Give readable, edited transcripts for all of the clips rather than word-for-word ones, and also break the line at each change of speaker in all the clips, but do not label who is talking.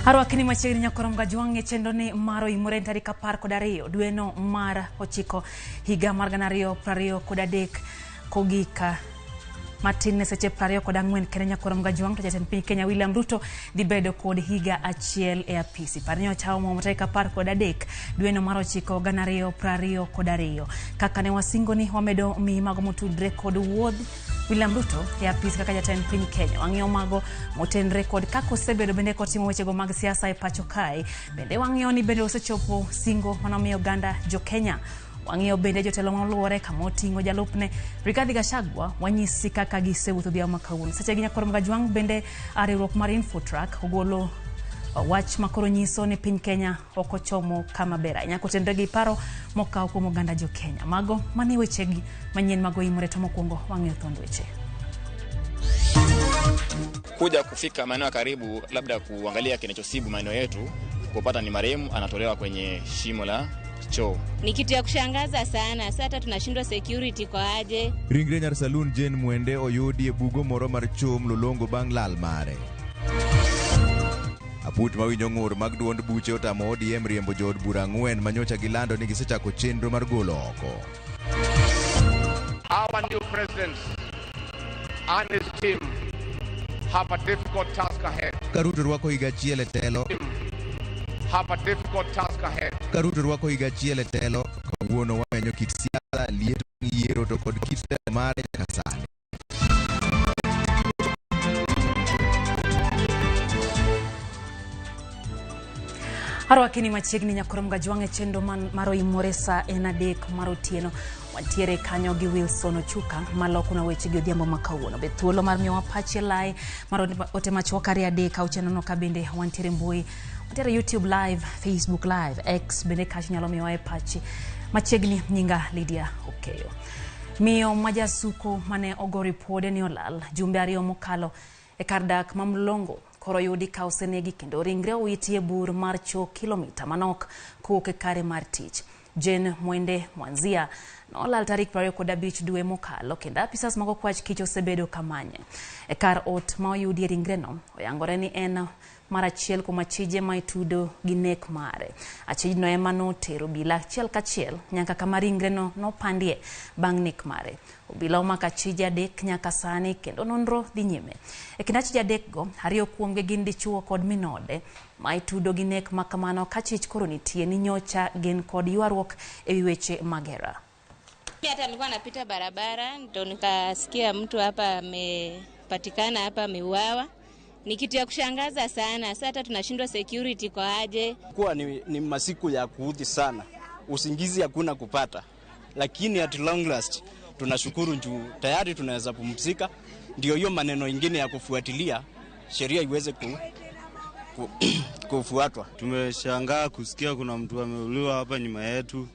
Harwakini machiegni nyakorom gajwang' chendo ni maro imore tarika 12 dweno mar 9 higa mar 2023 kogika Martin ne seche 24 kenya nyakorom gajwang' to jatend piny Kenya William Ruto dhi bedo kod higa achiel e apisi. Parnyo chao mo tarika 13 dweno mar 9 2022 kaka ne wasingo ni wamedo mi mago motudre kod wuodh William Ruto e apisi kaka jatend piny Kenya. Wang'io mago motenre kod kako sebedo bende kod timo weche go mag siasa e pacho kae. Bende wang'io ni bende osechopo singo manomiyo ganda jo Kenya. Wang'io bende jotelo moluore kama oting'o jalupne Rigathi Gachagua wanyisi kaka gisewuotho dhiao makawuono. Seche gi nyakorom gajwang' bende riwruok mar Infotrack ogolo wach makoro nyiso ni piny Kenya okochomo kama bera. Nyako tendre gi paro mokaw kuom oganda jo Kenya. Mago mani weche gi manyien mago imore to mokwongo wang'io thond weche.
Kuja kufika maeneo karibu labda kuangalia kinachosibu maeneo yetu kupata ni marehemu anatolewa kwenye shimo la choo.
Ni kitu ya kushangaza sana. Sasa hata tunashindwa security kwa aje.
Ringre nyar saloon Jane Mwende oyudi e bugo moro mar choo mlolongo bang' lal mare. Aput mawinjo ng'ur mag duond buche otamo ODM riembo jood bura 4 manyocha gilando ni gisechako chenro mar golo oko.
Our new president and his team have a difficult task ahead.
Karuto rwako higa achiel e telo.
Have a difficult task ahead.
Karuto rwako higa achiel e telo. Kawuono wamenyo kit siasa, liet yiero to kod kit telo mare kasani.
Harwakini machiegni nyakorom gajwang' chendo maro imore sa en 3 mar otieno. Wantiere kanyo gi Wilson Ochuka maloko na weche gi odhiambo makawuono. Be thuolo mar miyo wapache lai mar ote machwok ari 3 auchiel no ka bende wantiere mbui. Wantiere YouTube live, Facebook live, X bende kachi nyalo miyo wae pachi. Machiegni nyinga Lydia Okeyo. Miyo majasuko mane ogo ripode ni olal jumbe 2 mokalo e kardak mamlongo koro yudi ka osenegi kendo ringre owiti e bur mar choo kilomita manok kuok e kare mar tich. Jane Mwende Mwanzia nolal tarik 25 dwe mokalo kendo apisas mago kwach kich osebedo kamanye. E kar ot ma oyudi ringre no oyangore ni en mar achiel kuom achije ma itudo gi nek mare. Achijno ema notero bila achiel kachiel nyaka kama ringre no nopandie bang' nek mare. Obila omako achije 3 nyaka sani kendo nonro dhi nyime. E kind achije 3 go 2 kuomgi gin dichuo kod minode ma itudo gi nek makamano ka chich koro nitie ni nyocha gin kod ywaruok e wi weche magera.
Hata nilikuwa napita barabara ndo nikasikia mtu hapa amepatikana hapa ameuawa. Ni kitu ya kushangaza sana. Sasa hata tunashindwa security kwa aje.
Kwa ni masiku ya kuudhi sana. Usingizi hakuna kupata. Lakini at long last tunashukuru juu tayari tunaweza pumzika. Ndio hiyo maneno ingine ya kufuatilia sheria iweze kufuatwa.
Tumeshangaa kusikia kuna mtu ameuliwa hapa nyuma yetu.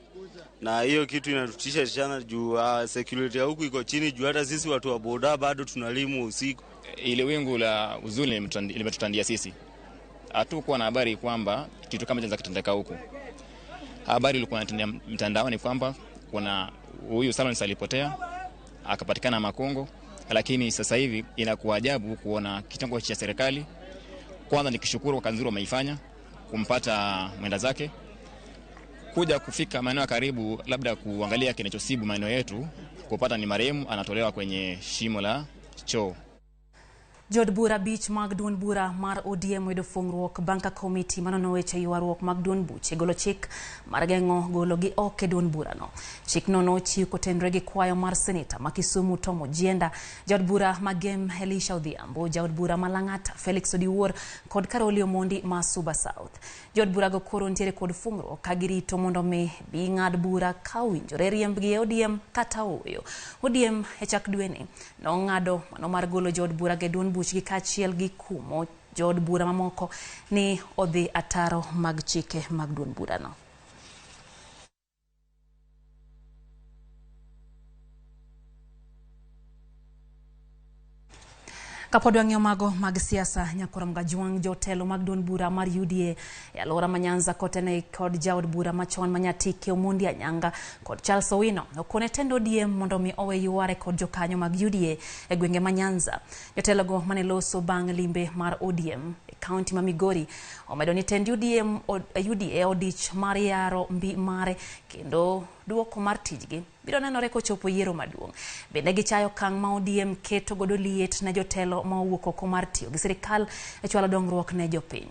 Na hiyo kitu inatutisha sana juu security ya huku iko chini juu hata sisi watu wa boda bado tunalimu usiku.
Ile wingu la uzuni limetutandia sisi. Hatukuwa na habari kwamba kitu kama chanza kitendeka huku. Habari ilikuwa inatandia mtandaoni kwamba kuna huyu Salon alipotea akapatikana Makongo, lakini sasa hivi inakuwa ajabu kuona kitengo cha serikali kwanza nikishukuru kwa kazi nzuri wameifanya kumpata mwenda zake kuja kufika maeneo karibu labda kuangalia kinachosibu maeneo yetu kupata ni marehemu anatolewa kwenye shimo la choo.
Jod bura beach mag duond bura mar ODM wedo fungruok banka committee manono weche ywaruok mag duond buche golo chik mar geng'o golo gi ok duond bura no. Chik no nochiw kotenre gi kwayo mar seneta ma Kisumu Tom Ojienda, jod bura magem Elisha Odhiambo, jod bura malang'ata Felix Odiwuor kod Karoli Omondi ma Suba South. Jod bura go koro ntiere kod fungruok ka girito mondo mi bi ng'ad bura ka winjore riembgi ODM kata oyo. ODM e chak dweni no ng'ado mano mar golo jod bura ge duond buchgi kachiel gi kumo jod bura mamoko ni odhi ataro mag chike mag duond bura no. Kapod wang'eyo mago mag siasa nyakoram gajwang jotelo mag duond bura mar UDA e alwora ma Nyanza kotene kod jaod bura machon Manyatike Omondi Anyanga kod Charles Owino okone tendo ODM mondo mi owe yuare kod jokanyo mag UDA e gwenge ma Nyanza. Jotelo go mane loso bang' limbe mar ODM e kaunti ma Migori omedo ni tend UDA odich mar yaro mbi mare kendo duoko mar tijgi biro nenore kochopo yiero maduong'. Bende gichayo kang' ma ODM keto godo liet na jotelo ma owuok oko mar tiyo gi sirikal e chwalo dongruok ne jopiny.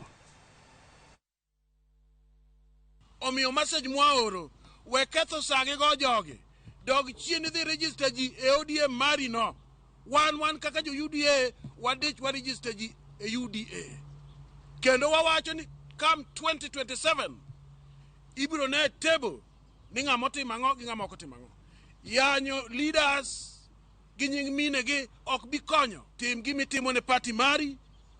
Omiyo message mwaoro we ketho sagi go jogi dog chien dhi register ji e ODM mari no wan kaka jo UDA wadich wa register ji e UDA kendo wawacho ni come 2027 ibiro ne table ni ng'ama otimo ang'o gi ng'ama ok otimo ang'o. Yanyo leaders gi nying mine gi ok bi konyo. Tim gi mitimo ne party mari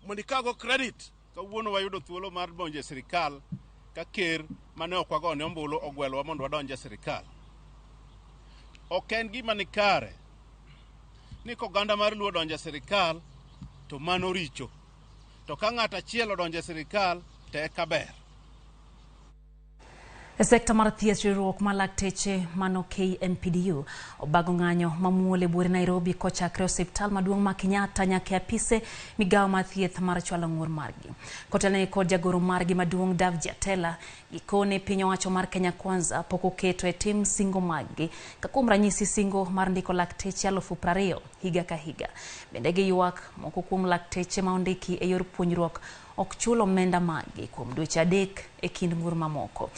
mondo ikago credit.
Kawuono wayudo thuolo mar donjo sirikal ka ker mane ok wagone ombulu ogwelowa mondo wadonje sirikal. Ok en gima ni kare ni koganda mar Luo donjo sirikal to mano richo. To ka ng'ato achiel odonjo sirikal tek ber.
E sekta mar thieth riwruok mar lakteche mano KNPDU obago ng'anyo mamuole buore Nairobi kochakre osiptal maduong' ma Kenyatta nyaka apise migawo mar thieth mar chwalo ng'ur margi. Kotelne kod jagoro margi maduong' Davji Atela gikone piny owacho mar Kenya Kwanza pok oketo e tim singo margi ka kuom ranyisi singo mar ndiko lakteche 20,000 higa ka higa. Bende giywak moko kuom lakteche ma ondiki e yor puonjruok ok chulo omenda magi kuom dweche 3 e kind ng'ur mamoko.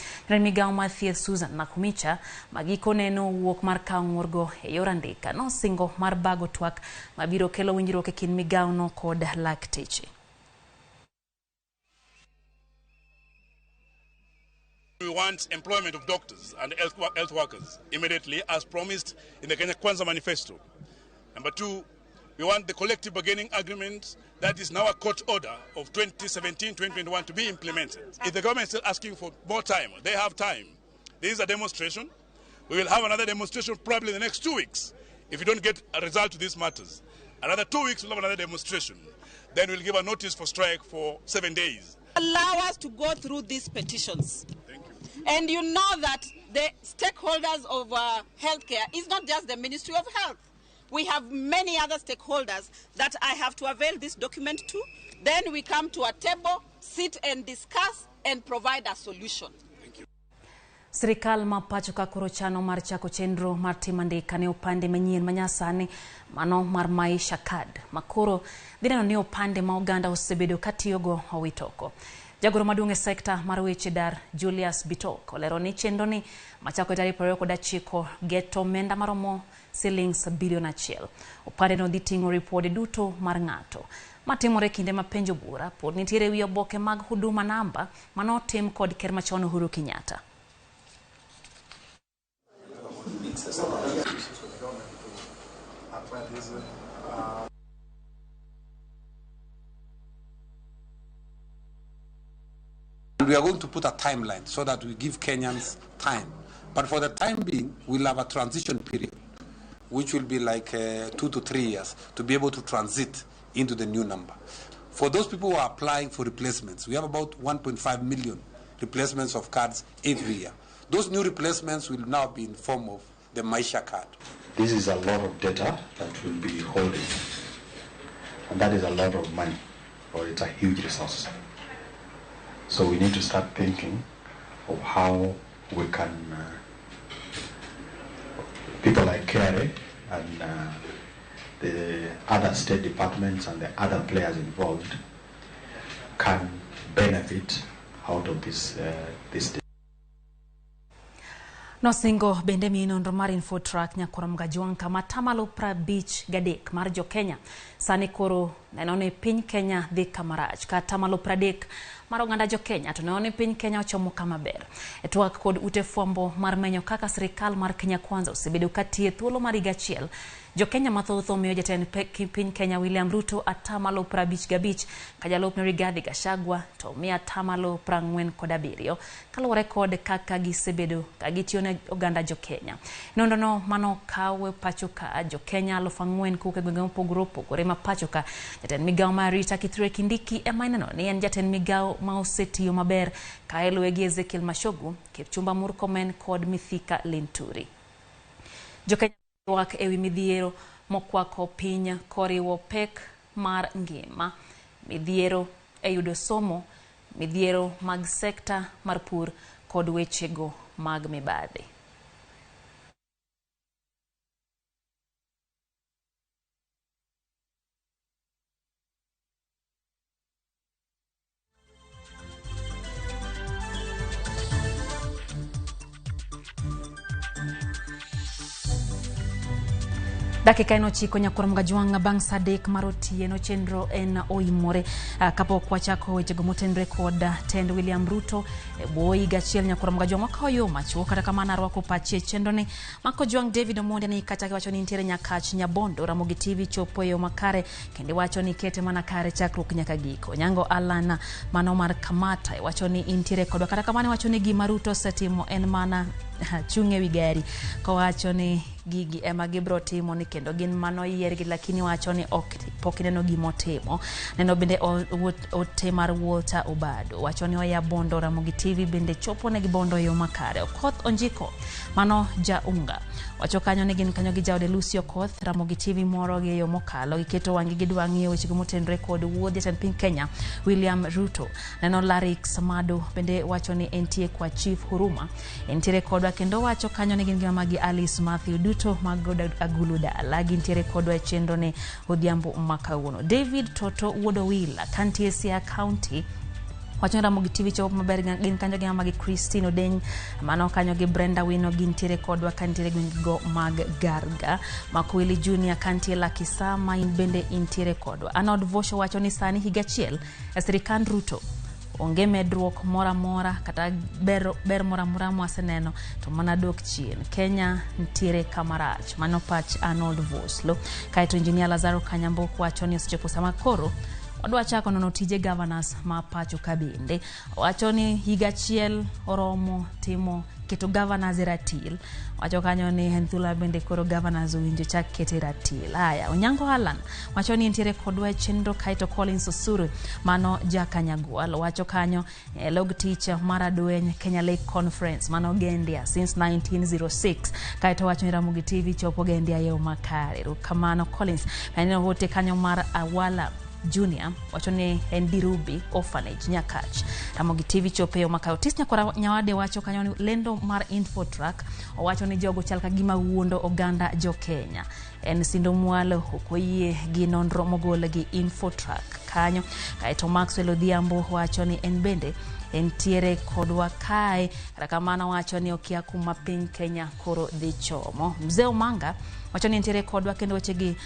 Migawo mar thieth Susan Nakumicha magikone nowuok mar kawo ng'urgo e yor andika nosingo mar bago twak mabiro kelo winjruok e kind migawo no kod lakteche.
We want employment of doctors and health workers immediately as promised in the Kenya Kwanza manifesto. Number 2, we want the collective bargaining agreement that is now a court order of 2017-2021 to be implemented. If the government is still asking for more time, they have time. This is a demonstration. We will have another demonstration probably in the next 2 weeks. If we don't get a result to these matters, another 2 weeks we'll have another demonstration. Then we'll give a notice for strike for 7 days.
Allow us to go through these petitions.
Thank you.
And you know that the stakeholders of healthcare is not just the Ministry of Health. We have many other stakeholders that I have to avail this document to. Then we come to a table, sit and discuss and provide a solution.
Sirikal ma pacho ka koro chano mar chako chenro mar timo andika ne opande manyien manyasani mano mar Maisha Card makoro dhineno ne opande ma oganda osebedo katiyogo owitoko. Jagoro maduong' e sekta mar weche dar Julius Bitok olero ni chenro ni machako e tarik 29 geto omenda maromo shillings bilion 1. Opande no dhi ting'o ripode duto mar ng'ato. Matimore kinde ma penjo bura pod nitiere wi oboke mag huduma namba manotim kod ker machon Uhuru Kenyatta.
We are going to put a timeline so that we give Kenyans time. But for the time being, we'll have a transition period, which will be like 2 to 3 years to be able to transit into the new number. For those people who are applying for replacements, we have about 1.5 million replacements of cards every year. Those new replacements will now be in form of the Maisha Card.
This is a lot of data that will be holding, and that is a lot of money, or it's a huge resource. So we need to start thinking of how we can, people like KRA and the other state departments and the other players involved can benefit out of this data.
Nosingo bende minonro mar Infotrack nyakoram gajwang kama tamalo 53 mar jo Kenya sani koro nenone piny Kenya dhi kamarach ka tamalo 30 mar oganda jo Kenya to nenone piny Kenya ochomo kama ber. Etwak kod ute fwambo mar menyo kaka sirikal mar Kenya Kwanza osebedo katie thuolo mar higa achiel. Jo Kenya mathoth omiyo jatend piny Kenya William Ruto atamalo 55 ka jalupne Rigathi Gachagua to miya atamalo 47 kaluwore kod kaka gisebedo ka gitiyo ne oganda jo Kenya. Nonrono mano kawe pacho ka jo Kenya 4,000 kuke gwenge mopogore opogore pachoka. Jatend migao marita Kithure Kindiki emaineno ni en jatend migao ma osetiyo maber kaeluwe gi Ezekiel Mashogu, Kipchumba Murkomen kod Mithika Linturi. Jokenya wak ewi midhiero mokwako piny koriwo pek mar ngima, midhiero yudo somo, midhiero mag sekta mar pur kod wechego mag mibadhi. Dakika inochiko nyakwar mgajwanga bang' sadek marotieno chenro en oimore kapok wachako wechego motenre kod tend William Ruto boi gachiel nyakwar mgajwanga kayo macho kata kamano arwako pachi chenroni mako jwang David Omondi ni kata wacho ni ntiere nyakach Nyabondo Ramogi TV chopo yo makare kende wacho ni kete mana kare chakruok nyaka giko. Nyango Alana mano mar Kamata wacho ni ntiere kod kata kamano wacho ni gima Ruto setimo en mana chunge wigari ko wacho ni gigi ema gibro timo ni kendo gin mano yiergi lakini wacho ni pok neno gimotimo. Neno bende ote mar Walter Obado wacho ni oya Bondo Ramogi TV bende chopo ne gibondo yo makare. Okoth Onjiko mano jaunga wacho kanyo ni gin kanyo gi jaode Lucy Okoth Ramogi TV moro gi yo mokalo giketo wangi gidwang'io weche motenre kod wuodh jatend piny Kenya William Ruto. Neno Larik Samado bende wacho ni entie kwa Chief Huruma entiere kodwa kendo wacho kanyo ni gin gima magi Alice Matthew duto magoda aguluda alagi ntiere kodwa chenro ne odhiambo makawuono. David Toto Wuodo Wila kantie Siaya County wacho Ramogi TV chopo maber gin kanyo gi magi Christine Odeny mano kanyo gi Brenda Wino gin tiere kodwa kantiere go mag Garga Makwili Junior kantie Lakisama bende intiere kodwa. Anod Vosho wacho ni sani higachiel sirikand Ruto onge medruok mora kata ber mora mwaseneno to mana dok chien. Kenya ntiere kamarach mano pach Arnold Voslo. Kaito Engineer Lazaro Kanyamboko wacho ni osechopo sama koro odwa chako nono tije governors ma pacho kabinde. Wacho ni higachiel oromo timo keto governors ratil. Wacho kanyo ni henthula bende koro governors winjo chak kete ratil. Haya, Onyango Alan wacho ni ntiere kodwa chenro kaito Collins Osuru mano jakanyagwal wacho kanyo log teacher maradweny Kenya Lake Conference mano gendia since 1906 kaito wacho ni Ramogi TV chopo gendia yo makare. Kamano Collins ene wote kanyo mar Awala Junior wacho ni Ndirubi Orphanage Nyakach Ramogi TV chopo yo makare. Otis Nyakora Nyawade wacho kanyo ni lendo mar Infotrack wacho ni jogo chal ka gima wuondo oganda jo Kenya en sindo mwalo okoyie gi nonro mogol gi Infotrack kanyo. Kaito Maxwell Odhiambo wacho ni en bende entiere kodwa kae kata kamano wacho ni okia kuma piny Kenya koro dhi chomo. Mzee Omanga wacho ni ntiere kodwa kendo weche gi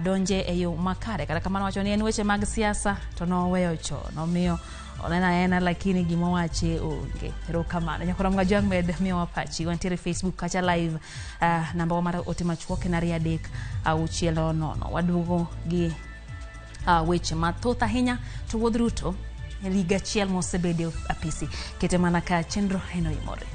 donje e yo makare kata kamano wacho ni en weche mag siasa to noweyo chono miyo onena lakini gimo wache onge. Erokamano nyakora mgajwang med miyo wapachi wantiere Facebook kacha live namba wa mara ote machuoke na 360 wadugo gi weche mathoth ahinya to wuodh Ruto riga chiel mosebedo apisi kete mana ka chenro eno imore.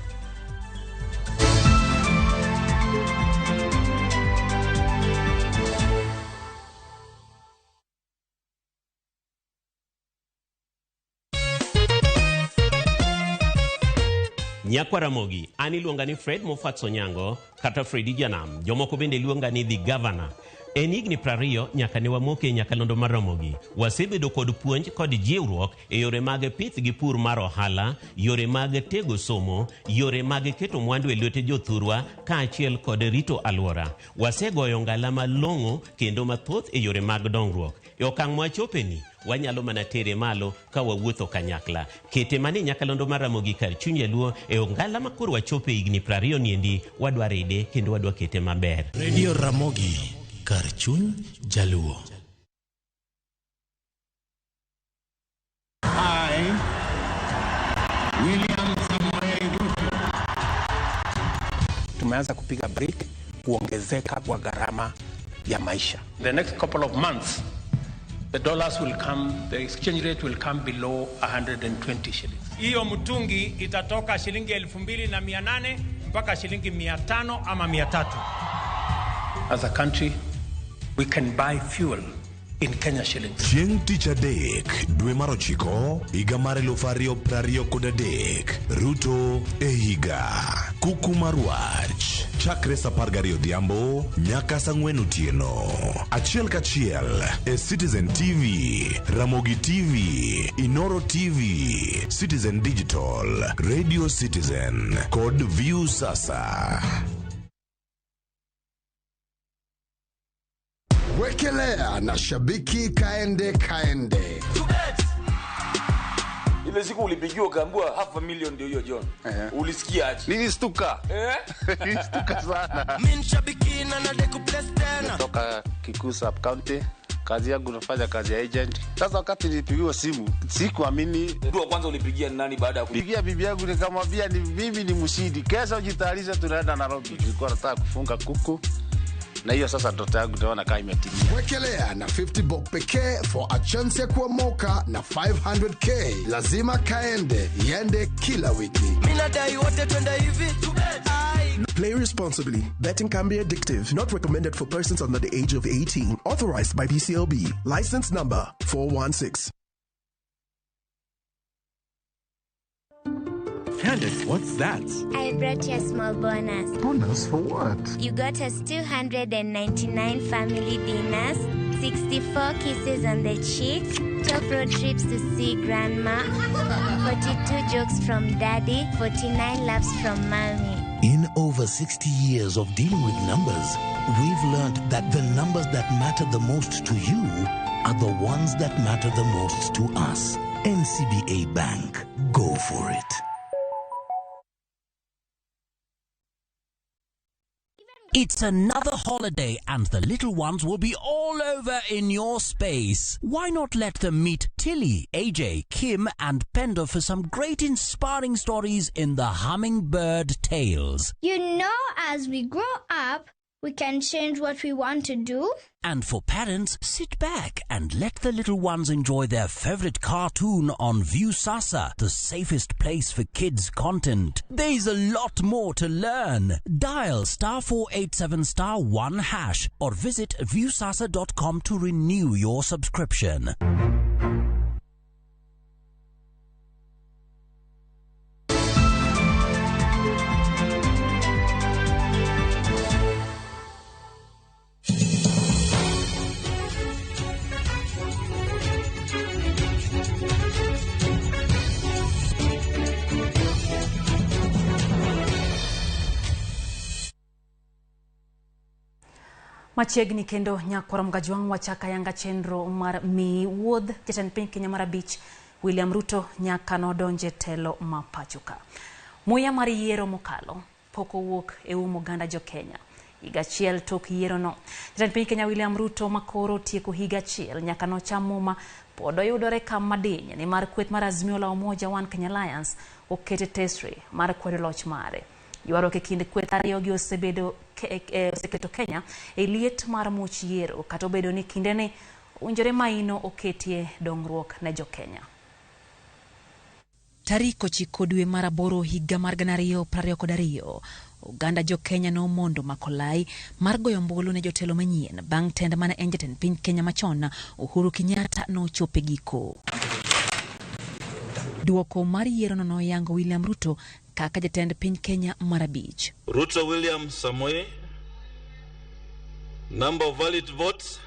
Nyakwa Ramogi, ani luonga ni Fred Mofatso Nyango, kata Fredi Janam, jomoko bende luonga ni The Governor. En higni 20 nyaka ne wamoke nyakalondo mar Ramogi. Wasebedo kod puonj kod jiwruok e yore mag pith gi pur mar ohala, yore mag tego somo, yore mag keto mwandu e lwete jothurwa kaachiel kod rito alwora. Wasegoyo ngala malong'o kendo mathoth e yore mag dongruok. E okang' mwachopeni wanyalo mana tere malo ka wawuotho kanyakla. Kete mane nyakalondo mar Ramogi kar chuny Jaluo e ongala makoro wachope higni 20 niendi wadwa rede kendo wadwa kete maber.
Radio Ramogi kar chuny Jaluo.
William Samoei Ruto. Tumeanza kupiga break kuongezeka kwa gharama ya maisha. The next couple of months the dollars will come, the exchange rate will come below 120 shillings.
Hiyo mtungi itatoka shilingi 2,800 mpaka shilingi 500 ama 300.
As a country, we can buy fuel in Kenya shillings.
Chieng' tich adek dwe mar 9 higa mar 2023 Ruto e higa kuku mar wach chakre sa 12 odhiambo nyaka sa 4 otieno achiel kachiel e Citizen TV, Ramogi TV, Inoro TV, Citizen Digital, Radio Citizen, kod View Sasa.
Wekelea na shabiki kaende.
Ile siku ulipigiwa kaambiwa $500,000 ndio hiyo John. Ulisikia aje?
Nilistuka. Nilistuka sana.
Mimi shabiki na nade kuplace tena.
Toka Kikuyu Sub County. Kazi yangu nafanya kazi ya agent. Sasa wakati nilipigiwa simu, sikuamini.
Ndio wa kwanza ulipigia nani baada ya
kupigia bibi yangu nikamwambia mimi ni mshindi. Kesho jitayarisha tunaenda Nairobi. Nilikuwa nataka kufunga kuku. Na hiyo sasa ndoto yangu naona kama imetimia.
Wekelea na 50 bob pekee for a chance ya kuomoka na 500k. Lazima kaende, yende kila wiki.
Mimi nadai wote twende hivi.
Play responsibly. Betting can be addictive. Not recommended for persons under the age of 18. Authorized by BCLB. License number 416.
Candace, what's that?
I brought you a small bonus.
Bonus for what?
You got us 299 family dinners, 64 kisses on the cheek, 12 road trips to see grandma, 42 jokes from daddy, 49 laughs from mommy.
In over 60 years of dealing with numbers, we've learned that the numbers that matter the most to you are the ones that matter the most to us. NCBA Bank. Go for it.
It's another holiday and the little ones will be all over in your space. Why not let them meet Tilly, AJ, Kim and Pendo for some great inspiring stories in the Hummingbird Tales.
You know, as we grow up, we can change what we want to do.
And for parents, sit back and let the little ones enjoy their favorite cartoon on View Sasa, the safest place for kids' content. There's a lot more to learn. Dial *487*1# or visit viewsasa.com to renew your subscription.
Machiegni kendo nyakwara mgajwang' wachaka yanga chenro mar mi wuodh jatend piny Kenya mar abich William Ruto nyaka nodonje telo mapachuka. Muya mar yiero mokalo poko wuok e oganda jo Kenya. Higa achiel tok yiero no. Jatend piny Kenya William Ruto makoro tieko higa achiel nyaka nochamo ma pod oyudore kama diny ni mar kweth mar Azimio la Umoja One Kenya Alliance okete tesre mar kwedo loch mare. Ywaruok e kind kweth ariyo gi oseketo Kenya e liet mar much yiero kata obedo ni kindeni owinjore maino oketie dongruok ne jo Kenya. Tarik 9 dwe mar 8 higa mar 2022 oganda jo Kenya no mondo makolai mar goyo ombulu ne jotelo manyien bang' tend mane en jatend piny Kenya machon Uhuru Kenyatta no chope giko. Duoko mar yiero no yango William Ruto kaka jatend piny Kenya mar abich.
Ruto William Samoei, number of valid votes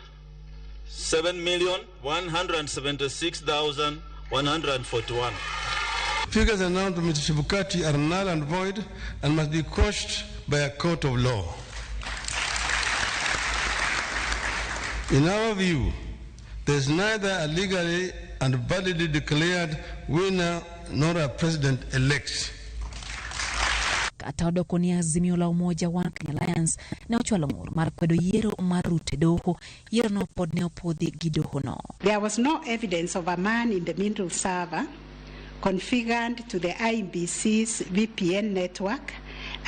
7,176,141.
Figures announced by Mr. Chebukati are null and void and must be quashed by a court of law. In our view, there is neither a legally and validly declared winner nor a president-elect.
Kata odoko ni Azimio la Umoja One Kenya Alliance ne ochwalo ng'ur mar kwedo yiero mar Ruto doho, yiero no pod ne opodhi gi doho no.
There was no evidence of a man in the middle server configured to the IEBC's VPN network,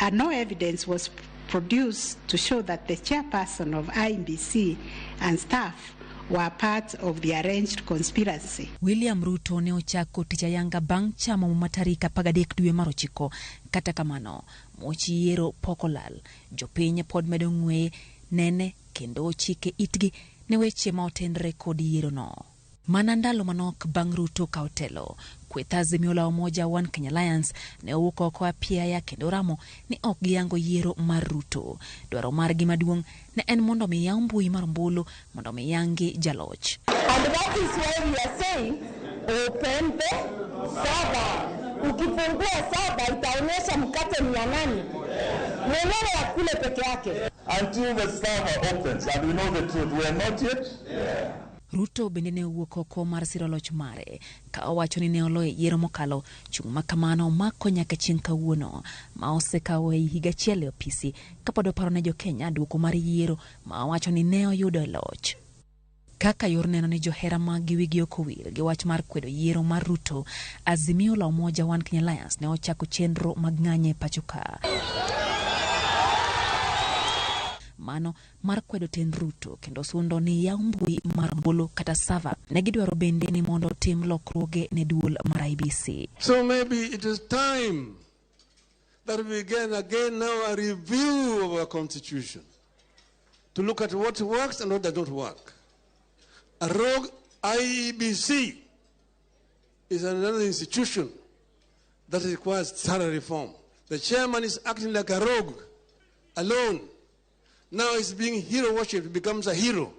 and no evidence was produced to show that the chairperson of IEBC and staff were part of the arranged conspiracy.
William Ruto ne ochako tich ayanga bang' chamo matarika 13 dwe mar 9. Kata kamano, much yiero pok olal. Jopiny pod medo ng'weye nene kendo chike itgi ne weche ma otenre kod yiero no. Mana ndalo manok bang' Ruto ka otelo, kweth Azimio la Umoja One Kenya Alliance ne owuok oko apiaya kendo ramo ni ok giyango yiero mar Ruto. Dwaro margi maduong' ne en mondo mi yaw mbui mar ombulu mondo mi yangi jaloch.
And that is why we are saying open the server. Ukifungua server itaonyesha mkate ni ya nani. Mwenyewe ya kule peke yake.
Until the server opens and we know the truth, we are not yet.
Ruto bende ne owuok oko mar siro loch mare ka owacho ni ne oloyo yiero mokalo chung' ma kamano mako nyaka chieng' kawuono ma osekawo higa achiel e opisi kapod oparo ne Jo-Kenya duoko mar yiero ma owacho ni ne oyudo loch. Kaka yor neno ni johera mag giwigi ok owil gi wach mar kwedo yiero mar Ruto, Azimio la Umoja One Kenya Alliance ne ochako chenro mag ng'anye pacho ka. Mano mar kwedo ten Ruto kendo sundo ni yaw mbui mar ombulu kata server ne gidwaro bende ni mondo tim lokruoge ne duol mar IBC.
So maybe it is time that we begin again now a review of our constitution to look at what works and what does not work. A rogue IEBC is another institution that requires thorough reform. The chairman is acting like a rogue, alone. Now he's being hero worshipped, becomes a hero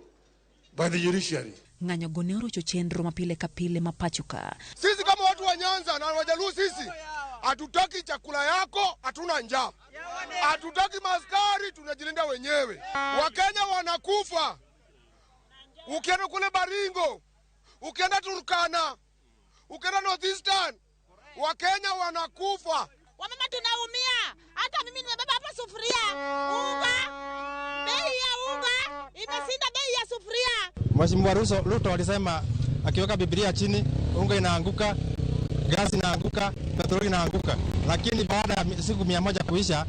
by the judiciary.
Ng'anyo go ne orocho chenro mapile kapile mapachuka.
Sisi kama watu wa Nyanza na Wajaluo sisi hatutaki chakula yako, hatuna njaa. Hatutaki maskari, tunajilinda wenyewe. Wakenya wanakufa. Ukienda kule Baringo, ukienda Turkana, ukienda Northeastern, Wakenya wanakufa.
Wamama tunaumia. Hata mimi nimebeba hapa sufuria. Unga. Bei ya unga imesinda bei ya sufuria.
Mheshimiwa Ruto alisema akiweka Biblia chini, unga inaanguka, gasi inaanguka, petroli inaanguka. Lakini baada ya siku 100 kuisha,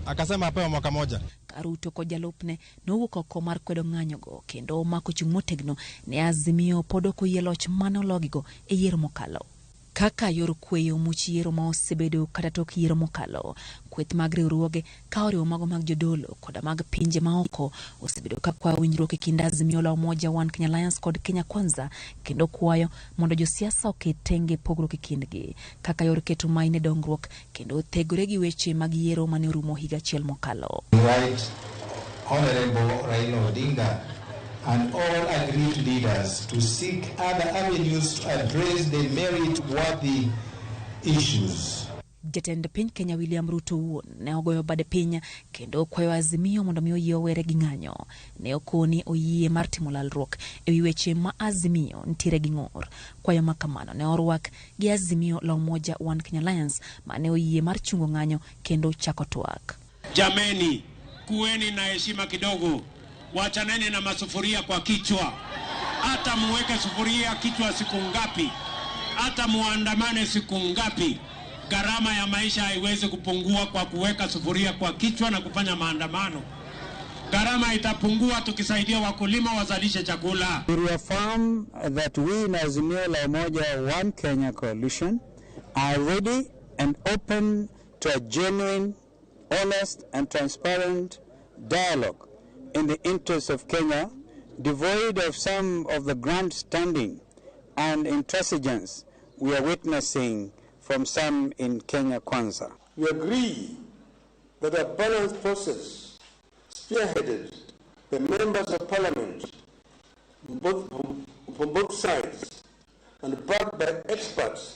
akasema apewe mwaka moja.
Ruto ko jalupne nowuok oko mar kwedo ng'anyogo kendo omako chung' motegno ne Azimio pod ok oyie loch mane ologigo e yiero mokalo. Kaka yor kweyo much yiero ma osebedo kata tok yiero mokalo, kweth mag riwruoge ka oriwo mago mag jodolo koda mag pinje maoko osebedo ka kwayo winjruok e kind Azimio la Umoja One Kenya Alliance kod Kenya Kwanza kendo kwayo mondo josiasa oket tenge pogruok e kindgi kaka yor keto maine dongruok kendo thegore gi weche mag yiero mane orumo higa achiel mokalo.
Right, Honorable Raila Odinga and all agreed leaders to seek other avenues to address the merit-worthy issues.
Jatend piny Kenya William Ruto wuon ne ogoyo bade piny kendo kwayo Azimio mondo mi oyie owere gi ng'anyo. Ne okoni oyie mar timo lalruok e wi weche ma Azimio ntiere gi ng'ur. Kwayo makamano ne orwak gi Azimio la Umoja One Kenya Alliance mane oyie mar chungo ng'anyo kendo chako twak.
Jameni, kuweni na heshima kidogo. Wachaneni na masufuria kwa kichwa. Hata muweke sufuria kichwa siku ngapi, hata muandamane siku ngapi, gharama ya maisha haiwezi kupungua kwa kuweka sufuria kwa kichwa na kufanya maandamano. Gharama itapungua tukisaidia wakulima wazalishe chakula.
We reaffirm that we in Azimio la Umoja One Kenya Coalition are ready and open to a genuine, honest and transparent dialogue in the interest of Kenya, devoid of some of the grandstanding and intransigence we are witnessing from some in Kenya Kwanza.
We agree that a balanced process spearheaded by members of parliament from both sides and backed by experts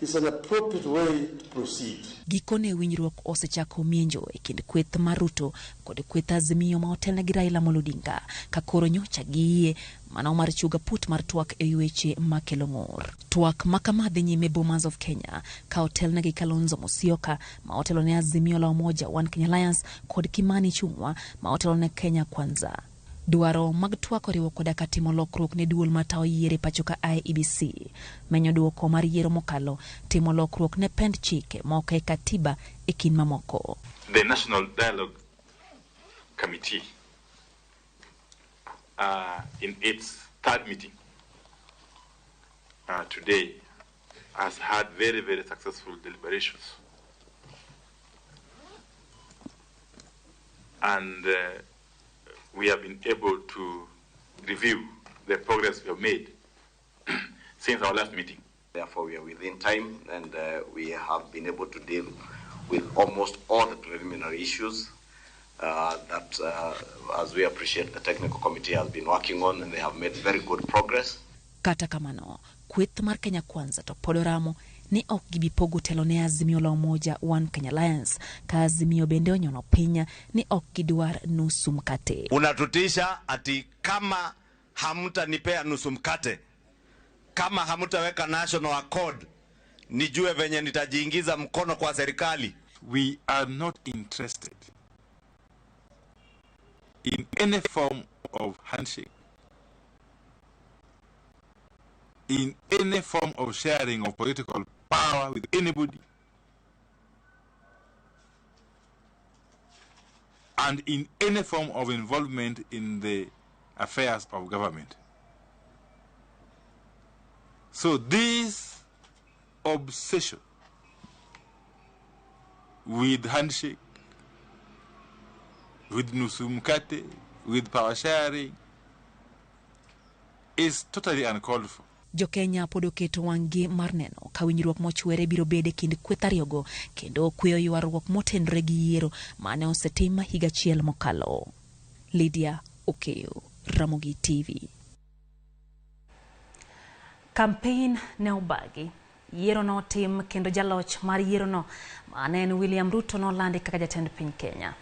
is an appropriate way to proceed.
Gikone winjruok osechako mienjo e kind kweth mar Ruto kod kweth Azimio ma otelne gi Raila Odinga ka koro nyocha giye mano mar chuga put mar twak e weche makelo ng'ur. Twak makama dhi nyime Bomas of Kenya ka otelne gi Kalonzo Musyoka ma otelo ne Azimio la Umoja One Kenya Alliance kod Kimani Ichung'wa ma otelo ne Kenya Kwanza. Dwaro mag twak oriwo koda ka timo lokruok ne duol matao yiere pacho ka IEBC, menyo duoko mar yiero mokalo, timo lokruok ne pend chike moko e katiba e kin mamoko.
The National Dialogue Committee in its third meeting today has had very, very successful deliberations. And we have been able to review the progress we have made since our last meeting.
Therefore, we are within time, and we have been able to deal with almost all the preliminary issues that, as we appreciate, the technical committee has been working on, and they have made very good progress.
Kata kamano, kweth mar Kenya Kwanza to podoramo ni ok gibipogo telo ne Azimio la Umoja One Kenya Alliance ka Azimio bende onyono pinya ni ok gidwar nusu mkate.
Unatutisha ati kama hamtanipea nusu mkate, kama hamtaweka national accord, nijue venye nitajiingiza mkono kwa serikali.
We are not interested in any form of handshake, in any form of sharing of political power with anybody, and in any form of involvement in the affairs of government. So this obsession with handshake, with nusu mkate, with power sharing is totally uncalled for.
Jo Kenya pod oketo wang'gi mar neno ka winjruok mochwere biro bede kind kweth ariyogo kendo kweyo ywaruok motenore gi yiero mane osetim higa achiel mokalo. Lydia Okeyo, Ramogi TV. Campaign ne obagi. Yiero no tim kendo jaloch mar yiero no mane en William Ruto no landi kaka jatend piny Kenya.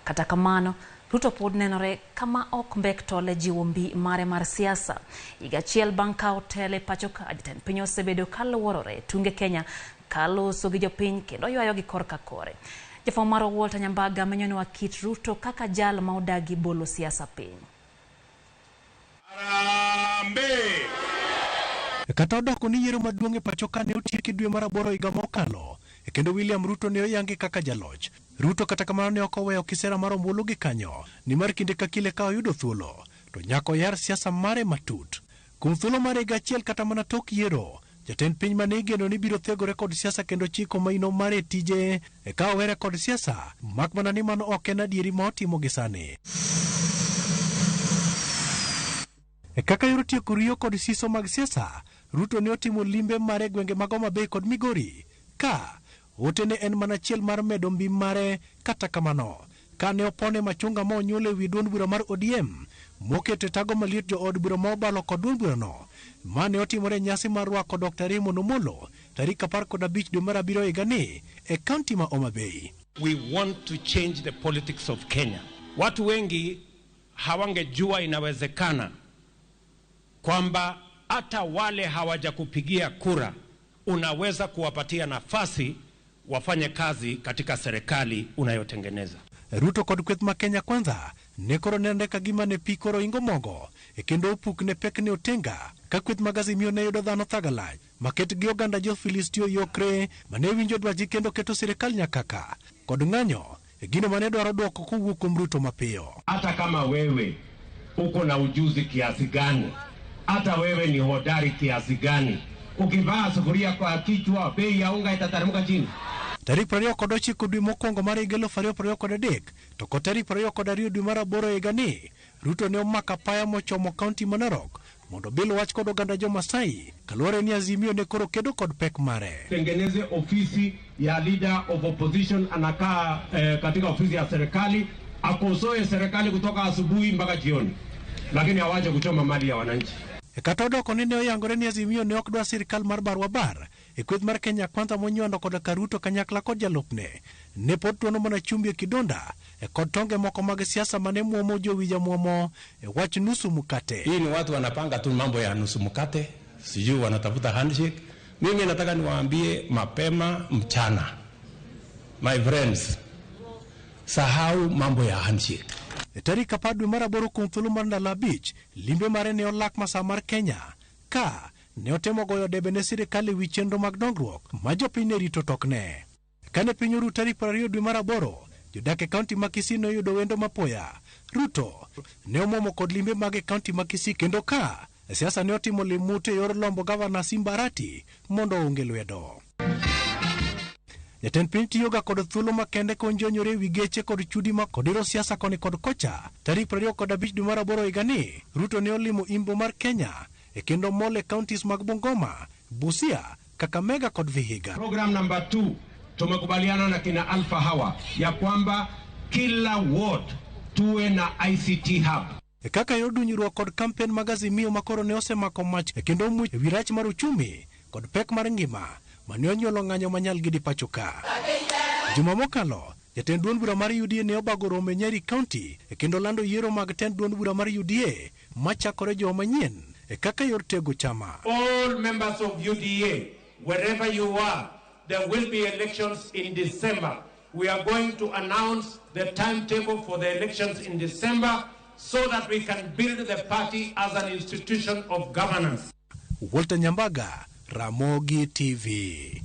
Kata kamano, Ruto pod nenore kama ok mbek tole jiwo mbi mare mar siasa. Higa achiel bang' ka otele pacho ka jatend piny osebedo kaluorore tunge Kenya kaloso gi jopiny kendo ywayo gi korka kore. Jafwambo mar Walter Nyambaga menyo ni wakit Ruto kaka jal ma odagi bolo siasa piny.
Kata odoko ni yiero maduong' e pacho ka ne otieki dwe mar 8 higa mokalo, kendo William Ruto ne oyangi kaka jaloch. Ruto kata kamano ne ok oweyo kisera mar ombulu gi kanyo, ni mar kinde ka kile ka oyudo thuolo to nyako yar siasa mare matut. Kuom thuolo mar higa achiel kata mana tok yiero, jatend piny mane igeno ni biro thegore kod siasa kendo chiko maino mare tije ka owere kod siasa, mak mana ni mano ok en adieri ma otimo gi sani. Kaka yoro tieko riyo kod siso mag siasa, Ruto ne otimo limbe mare gwenge mag Homa Bay kod Migori ka otene en mana achiel mar medo mbi mare. Kata kamano, ka ne opone machunga ma onyuole wi duond bura mar ODM moketo tago maliet jo od bura ma obalo kod duond burano mane otimore nyasi mar rwako Dr. Raymond Omolo tarik 15 dwe mar 7 higani e kaunti ma Homa Bay.
We want to change the politics of Kenya. Watu wengi hawangejua inawezekana kwamba hata wale hawajakupigia kura unaweza kuwapatia nafasi wafanye kazi katika serikali unayotengeneza.
Ruto kod kweth ma Kenya Kwanza ne koro nende ka gima ne pikoro ingo mogo kendo opuk ne pek ne otenga ka kweth mag Azimio ne yudo dhano thagalach maket gi oganda jo Filistio yokre mane winjo dwaji kendo keto serikal nyakaka kod ng'anyo gino mane dwaro dwoko kowuok kuom Ruto mapiyo.
Hata kama wewe uko na ujuzi kiasi gani, hata wewe ni hodari kiasi gani, ukivaa sufuria kwa kichwa bei ya unga itateremka chini.
Tarik 29 dwe mokwongo mar 2023 to kod tarik 22 dwe mar 8 higani, Ruto ne omako apaya mochomo kaunti ma Narok mondo bil wach kod oganda jo Masai kaluwore ni Azimio ne koro kedo kod pek mare.
Tengeneze ofisi ya leader of opposition, anakaa katika ofisi ya serikali, akosoe serikali kutoka asubuhi mpaka jioni, lakini hawaje kuchoma mali ya wananchi.
Kata odoko ne oyangore ni Azimio ne ok dwa sirikal mar barwa bar e kweth mar Kenya Kwanza monywando kod Karuto kanyakla kod jalupne ne pod tuono mana chumbi kidonda kod tonge moko mag siasa mane muomo jowija muomo wach nusu mkate.
Hii ni watu wanapanga tu mambo ya nusu mkate, sijui wanatafuta handshake. Mimi nataka niwaambie mapema mchana, my friends, sahau mambo ya handshake.
Tarik 10 dwe mar 8 kuom thuolo mar ndalo 5 limbe mare ne olak masa mar Kenya ka ne otemo goyo debe ne sirikal ewi chenro mag dongruok ma jopiny ne rito tokne. Kane piny oru tarik 20 dwe mar 8, jodak e kaunti ma Kisii ne oyudo wendo mapoya. Ruto ne omomo kod limbe mag kaunti ma Kisii kendo ka siasa ne otimo limute yor lombo gavana Simba Arati mondo onge lwedo. Jatend piny tiyoga kod thuolo makende konjonyore wi geche kod chudi ma kodiro siasa koni kod kocha. Tarik 25 dwe mar 8 higani, Ruto ne olimo Imbo mar Kenya e kendo mole counties mag Bungoma, Busia, Kakamega kod Vihiga.
Program number 2 tumekubaliana na kina Alpha hawa ya kwamba kila ward tuwe na ICT hub.
Kaka yodunyruok kod kampen mag Azimio makoro ne osemako mach e kendo much e wirach mar uchumi kod pek mar ngima mane onyuolo ng'anyo manyal gidi pacho ka. Juma mokalo, jatend duond bura mar UDA ne obago romo e Nyeri County e kendo lando yiero mag tend duond bura mar UDA machakore jo manyien e kaka yor tego chama.
All members of UDA, wherever you are, there will be elections in December. We are going to announce the timetable for the elections in December so that we can build the party as an institution of governance.
Walter Nyambaga, Ramogi TV.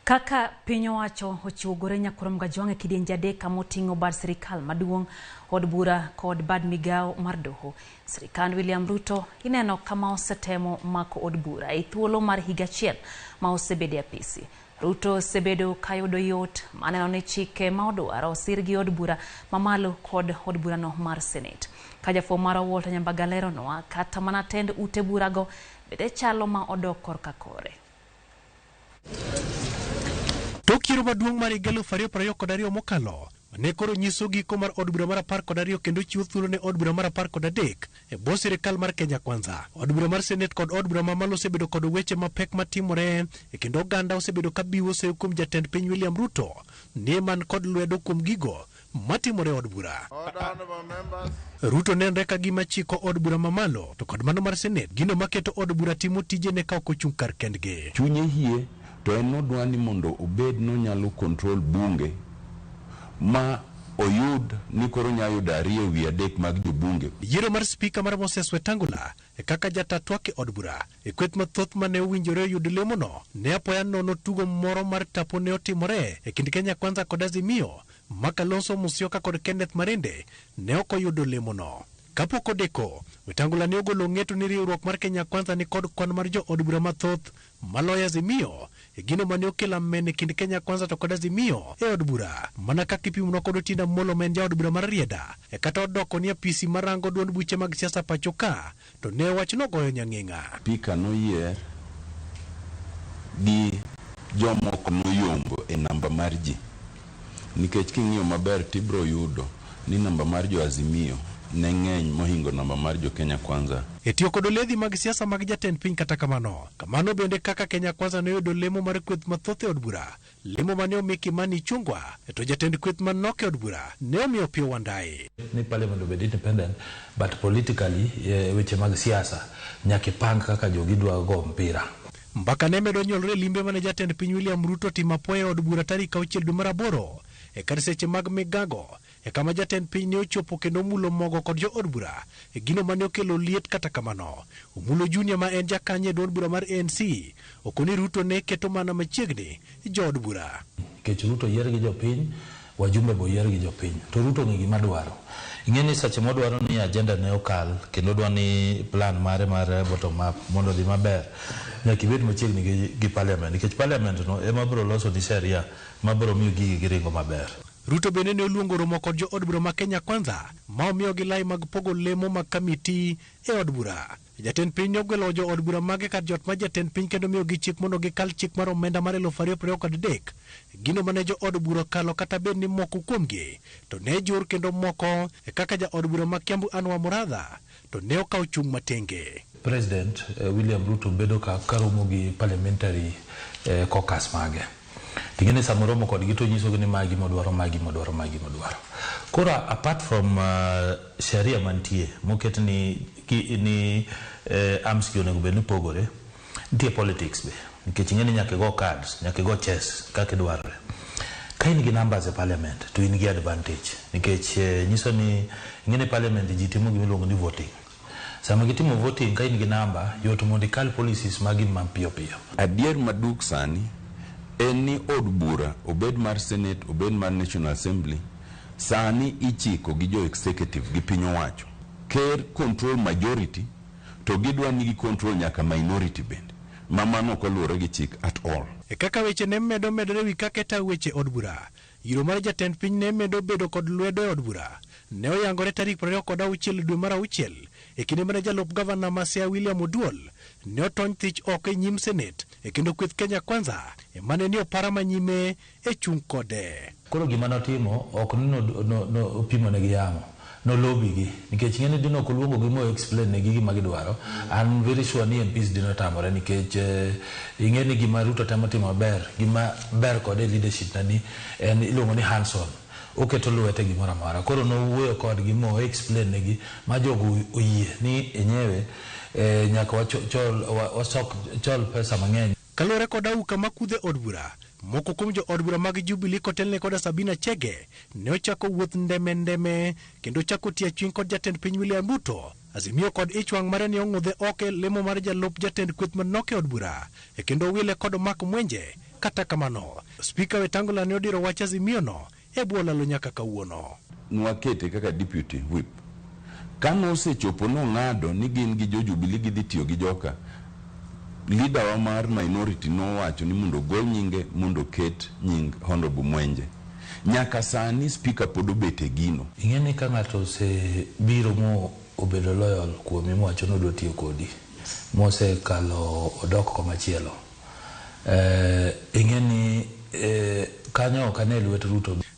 Kaka piny owacho ochiwo gore nyakurom gajwang' e kidienje adek moting'o bad sirikal maduong', od bura kod bad migao mar doho. Sirikand William Ruto ineno kama osetemo mako od bura e thuolo mar higa achiel ma osebede apisi. Ruto osebedo kayudo yot maneno ni chike ma odwaro osir gi od bura mamalo kod od burano mar Senate. Kajafo mar Walter Nyambaga leronwa kata mana tend ute burago bede chalo ma odok korka kore.
Tok yiero maduong' mar 2022 mokalo, ne koro nyiso giko mar od bura mar 12 kendo chiwo thuolo ne od bura mar 13 e bwo sirikal mar Kenya Kwanza. Od bura mar Senate kod od bura mamalo osebedo kod weche mapek matimore e kendo oganda osebedo ka biwo seyo kuom jatend piny William Ruto ne man kod lwedo kuom gigo matimore od bura. Ruto nenre ka gima chiko od bura mamalo to kod mano mar Senate gino maketo od bura timo tijene ka ok ochung' kar kendgi.
Chunye hie to en odwa ni mondo obed no nyalo control bunge ma oyud ni koro nyayo darie wi adek mag jobunge.
Yiero mar spika mar Moses Wetangula e kaka jatatwake od bura e kweth mathoth mane owinjore yud lemono ne apoya nono tugo moro mar tapo ne otimore e kind Kenya Kwanza kod Azimio ma Kalonzo Musyoka kod Kenneth Marende ne ok oyudo lemono. Kapok odeko, Wetangula ne ogolo ng'eto ni riwruok mar Kenya Kwanza ni kod kwan mar jo od bura mathoth maloyo Azimio e gino mane okelo mene kind Kenya Kwanza to kod Azimio e od bura. Mana kaka ipimo kod Otinda Molo men ja od bura mar Rieda e kata odoko ni apisi marango duond buche mag siasa pacho ka to ne wachno goyo nyang'eng'a.
Spika noyier gi jomoko noyombo e namba mar ji, nikech king'iyo maber tibro yudo ni namba mar jo Azimio ne ng'eny mohingo namba mar jo Kenya Kwanza.
Etiyo kod ledhi mag siasa mag jatend piny kata kamano bende kaka Kenya Kwanza ne yudo lemo mar kweth mathoth e od bura, lemo mane omiki mani chungwa to jatend kweth manok e od bura ne omiyo Pio Wandayi.
Ni parliament obed independent but politically weche mag siasa nyaka pang kaka jogi dwa go mpira.
Mbaka ne medo nyolre limbe mane jatend piny William Ruto timapoe od bura tarik 6 dwe mar 8 e kar seche mag migago e kama jatend piny ne ochopo kendo mulo mogo kod jo od bura e gino mane okelo liet kata kamano. Umulo Junior ma en jakanye duond bura mar ANC okoni Ruto ne keto mana machiegni jo od bura.
Kech Ruto yier gi jopiny, wajumbe bo yier gi jopiny. To Ruto ngi gima dwaro. Ing'eni sache modwaro ni agenda ne okal kendo dwa ni plan mare mar bottom up mondo dhi maber. Nyaka ibed machiegni gi parliament. Nikech parliament no ema biro loso ni sheria ma biro miyo gigi giringo maber.
Ruto bende ne oluongo romo kod jo od bura ma Kenya Kwanza ma omiyo gi lai mag pogo lemo mag kamiti e od bura. Jatend piny ne ogwelo jo od bura mage kar jot ma jatend piny kendo miyo gi chik mondo gikal chik mar omenda mar 2023 gino mane jo od bura kalo kata bed ni moko kuomgi to ne jur kendo moko e kaka ja od bura ma Kiambu Anwar Muradha to ne okawo chung' matenge.
President William Ruto bedo ka karomo gi parliamentary caucus mage. Tingene samoromo kod gito nyiso ni magi modwaro. Kora apart from sharia mantie moket ni arms gi onego bedni pogore, nitie politics be. Nikech ing'eni nyaka go cards, nyaka go chess kaka dwarore. Ka in gi numbers e parliament to in gi advantage. Nikech nyiso ni ing'eni parliament ji timo gimiluongo ni voting. Sama gitimo voting ka in gi namba yot mondo ikal policies magi mapiyo piyo.
Adier maduk sani en ni od bura obed mar Senate obed mar National Assembly sani ichiko gi jo executive gi piny owacho. Ker control majority to gidwa ni gi control nyaka minority bende. Mama ok oluwore gi chik at all.
E kaka weche ne medo medore wi kaka ta weche od bura, yiro mar jatend piny ne medo bedo kod lwedo e od bura. Ne oyangore tarik 26 dwe mar auchiel e kinde mane jalup gavana ma Siaya William Oduol ne otony thich oko e nyim Senate e kendo kweth Kenya Kwanza mane ni opara manyime e chung kode.
Koro gima notimo ok no opimo ne gi yamo. No lobby gi nikech ngene dino ko luongo gi mo explain ne gi gima gidwaro. I'm very sure ni MPs dino tamore nikech ingeni gima Ruto timo ber, gima ber kode leadership nani en iluongo ni hands-on. Oketo lwete gimoro amora. Koro no wuoyo kod gi mo explain ne gi ma jogo oyie ni enyewe nyaka wachol pesa mang'eny.
Kalore kod auka makudhe od bura, moko kuom jo od bura mag Jubilee kotelne kod Sabina Chege ne ochako wuoth ndeme kendo chako tia chwiny kod jatend piny William Ruto. Azimio kod ichwang' mare ni ong'udhe oke lemo mar jalup jatend kweth manok e od bura e kendo wile kod mak mwenje. Kata kamano, Spika Wetangula ne odiro wach Azimio no e bwo lalo nyaka kawuono.
Nwakete kaka deputy whip. Kano osechopo nong'ado ni gin gi jo Jubilee gidhi tiyo gi joka, leader wa mar minority no wacho ni mondo gol nyinge mondo ket nying Honorable Mwenje. Nyaka sani speaker pod obet e gino.
Ing'eni ka ng'ato biro mo obedo loyal kuom imo wacho no do tiyo kodi mose kalo odok komachielo. Ing'eni kanyo kanel wet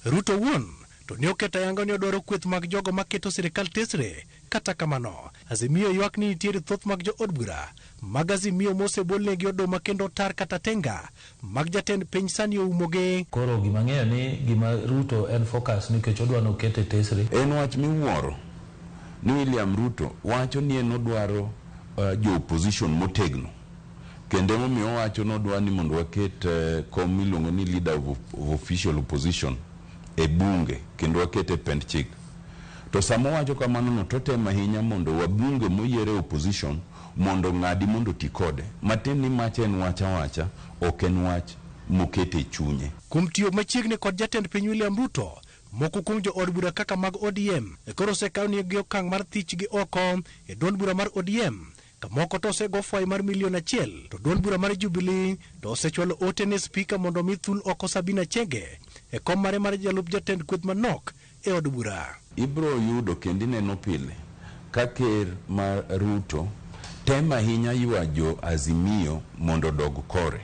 Ruto won to ne oketa yango ni odwaro kweth mag jogo maketo sirikal tesre. Kata kamano, Azimio ywak ni nitiere thoth mag jo od bura mag Azimio mosebolne gi oduma kendo tar kata tenga mag jatend piny sani oumoge.
Koro gima ng'eyo ni gima Ruto en focus nikech odwa no kete tesre.
En wach miwuoro ni William Ruto wacho ni en odwaro jo opposition motegno, kendo momiyo wacho no dwa ni mondo waket kom miluongo ni leader of official opposition e bunge kendo wakete pend chik. To samo wacho kamano no totema hinya mondo wabunge moyiere opposition mondo ng'adi mondo tikode. Matin ni macha en wacha ok en wach mokete chunye.
Kuom tiyo machiegni kod jatend piny William Ruto, moko kuom jo od bura kaka mag ODM koro osekaw ni gi okang' mar thich gi oko e duond bura mar ODM. Kamoko to osego fwai mar $1,000,000 to duond bura mar Jubilee to osechwalo ote ne spika mondo mi thul oko Sabina Chege e kom mare mar jalup jatend kweth manok e od bura.
Ibro yudo kendi neno pile ka ker mar Ruto tema hinya ywajo Azimio mondo dog kore.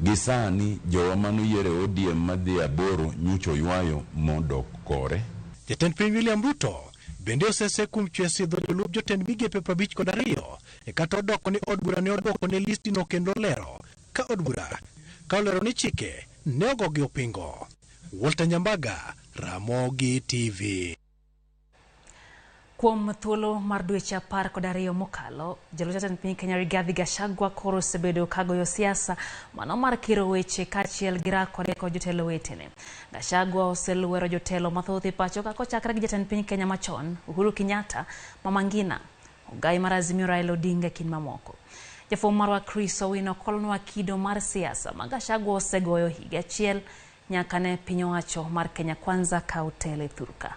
Gisani jowa manoyiere ODM madhi aboro nyocho ywayo mondo kore.
Jatend piny William Ruto bende osese kum chwe sidho jolup jotend migepe 52 e kata odoko ni od bura ne odwoko ne listi no kendo lero ka od bura ka olero ni chike ne ogogi opingo. Walter Nyambaga, Ramogi TV.
Kuom thuolo mar dweche 12 mokalo, jalup jatend piny Kenya Rigathi Gachagua koro osebedo kagoyo siasa mano mar kiro weche kaachiel gi rakore kod jotelo wetene. Gachagua oseluoro jotelo mathoth e pacho ka kochakre gi jatend piny Kenya machon Uhuru Kenyatta, Mama Ngina, ogai mar Azimio Raila Odinga kod mamoko. Jafwambo marwa Chris Owino kolonwa kido mar siasa ma Gachagua osegoyo higa achiel nyaka ne piny owacho mar Kenya Kwanza kaw telo thurka.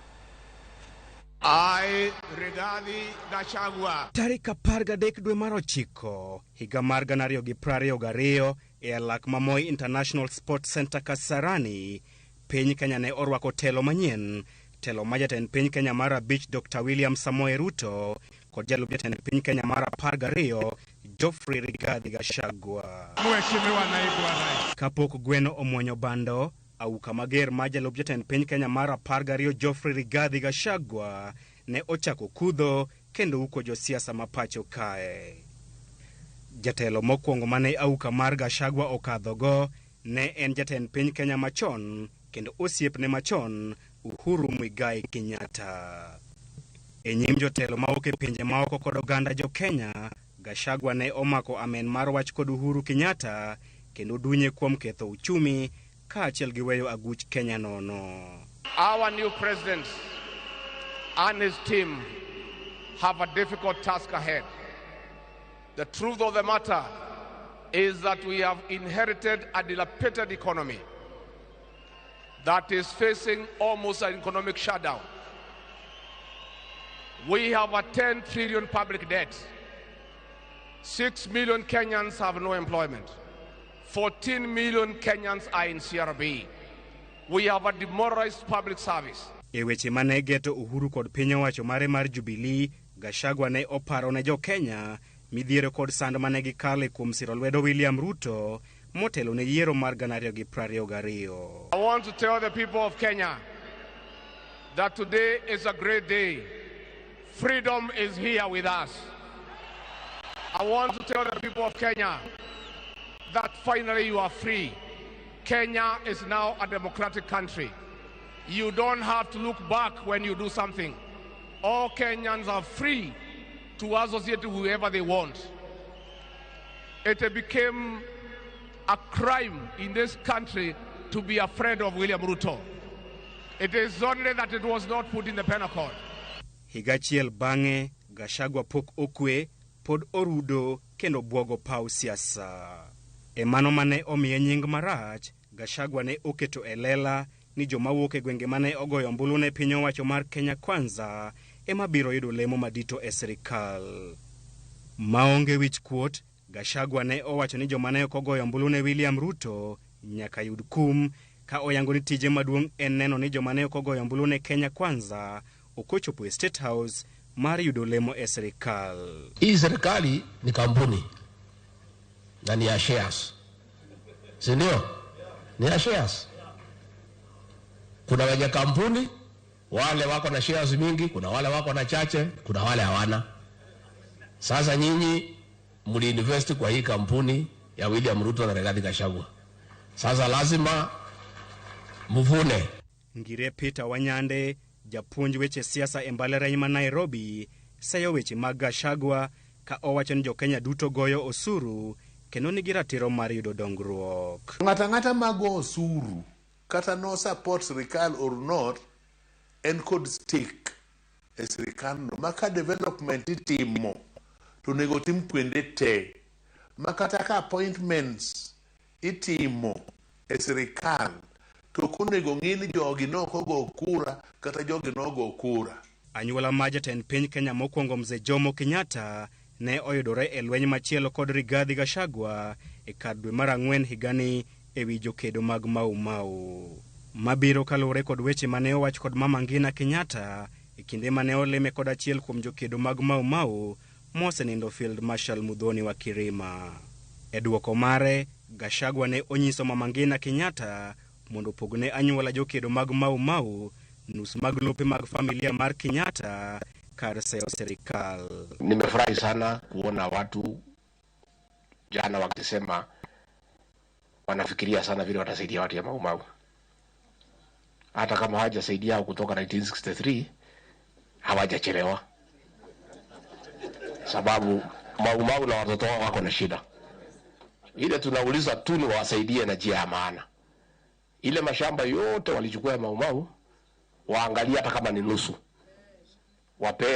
Rigathi Gachagua.
Tarik 13 dwe mar 9 higa mar 2022 e alak ma Moi International Sports Center Kasarani, piny Kenya ne orwako telo manyien, telo ma jatend piny Kenya mar 5 Dr. William Samoei Ruto kod jalup jatend piny Kenya mar 12 Geoffrey Rigathi Gachagua.
Mheshimiwa naibu wa rais.
Kapok gweno omwonyo bando, auka mager ma jalup jatend piny Kenya mar 12 Geoffrey Rigathi Gachagua ne ochako kudho kendo uko josiasa mapacho kae. Jatelo mokwongo mane auka mar Gachagua okadhogo ne en jatend piny Kenya machon kendo osiepne machon Uhuru Muigai Kenyatta. E nyim jotelo ma oke pinje maoko kod oganda jo Kenya, Gachagua ne omako amen mar wach kod Uhuru Kenyatta kendo dunye kuom ketho uchumi kaachiel gi weyo aguch Kenya nono.
Our new president and his team have a difficult task ahead. The truth of the matter is that we have inherited a dilapidated economy that is facing almost an economic shutdown. We have a 10 trillion public debt. 6 million Kenyans have no employment. 14 million Kenyans are in CRB. We have a demoralized public service.
E weche mane geto Uhuru kod piny owacho mare mar Jubilee, Gachagua ne oparo ne jo Kenya midhiero kod sand mane gikale kuom siro lwedo William Ruto motelo ne yiero mar 2022.
I want to tell the people of Kenya that today is a great day. Freedom is here with us. I want to tell the people of Kenya that finally you are free. Kenya is now a democratic country. You don't have to look back when you do something. All Kenyans are free to associate with whoever they want. It became a crime in this country to be afraid of William Ruto. It is only that it was not put in the penal code.
Higachiel bange, Gachagua pok okwe, pod orudo kendo buogo pau siasa. E mano mane omiye nying marach, Gachagua ne oketo elela ni joma wuok e gwenge mane ogoyo ombulu ne piny owacho mar Kenya Kwanza ema biro yudo lemo madito e sirikal. Maonge wich kuot, Gachagua ne owacho ni joma ne ogoyo ombulu ne William Ruto nyaka yud kum, ka oyango ni tije maduong' en neno ni joma ne ogoyo ombulu ne Kenya Kwanza okochopo e State House mar yudo lemo e sirikal.
Hii serikali ni kampuni na ni ya shares, si ndio? Ni ya shares. Kuna wenye kampuni, wale wako na shares mingi, kuna wale wako na chache, kuna wale hawana. Sasa nyinyi mliinvest kwa hii kampuni ya William Ruto na Rigathi Gachagua. Sasa lazima mvune.
Ngire Peter Wanyande, japuonj weche siasa e mbalariany ma Nairobi, sayo weche mag Gachagua ka owacho ni jo-Kenya duto goyo osuru kendo nigi ratiro mar yudo dongruok.
Ng'ata mago osuru kata no support sirikal or not en kod stake e sirikal no maka development itimo to nego tim kwende te makata ka appointments itimo e sirikal to konego ng'ini jogi noko go kura kata jogi nogo kura.
Anyuola ma jatend piny Kenya mokwongo Mzee Jomo Kenyatta ne oyudore e lweny machielo kod Rigathi Gachagua e kar dwe mar Ang'wen higani e wi jokedo mag Mau Mau. Mabiro kalure kod weche mane owach kod Mama Ngina Kenyatta e kinde mane oleme kod achiel kuom jokedo mag Mau Mau mosenindo Field Marshal Muthoni wa Kirima. E duoko mare, Gachagua ne onyiso Mama Ngina Kenyatta mondo pogne anyuola jokedo mag Mau Mau nus mag lope mag familia mar Kenyatta kar sayo serikal.
Nimefurahi sana kuona watu jana wakisema wanafikiria sana vile watasaidia watu ya Mau Mau. Hata kama hawajasaidia kutoka 1963 hawajachelewa, sababu Mau Mau na watoto wao wako na shida. Ile tunauliza tu ni wasaidie na njia ya maana. Ile mashamba yote walichukua ya Mau Mau waangalia hata kama ni nusu, wape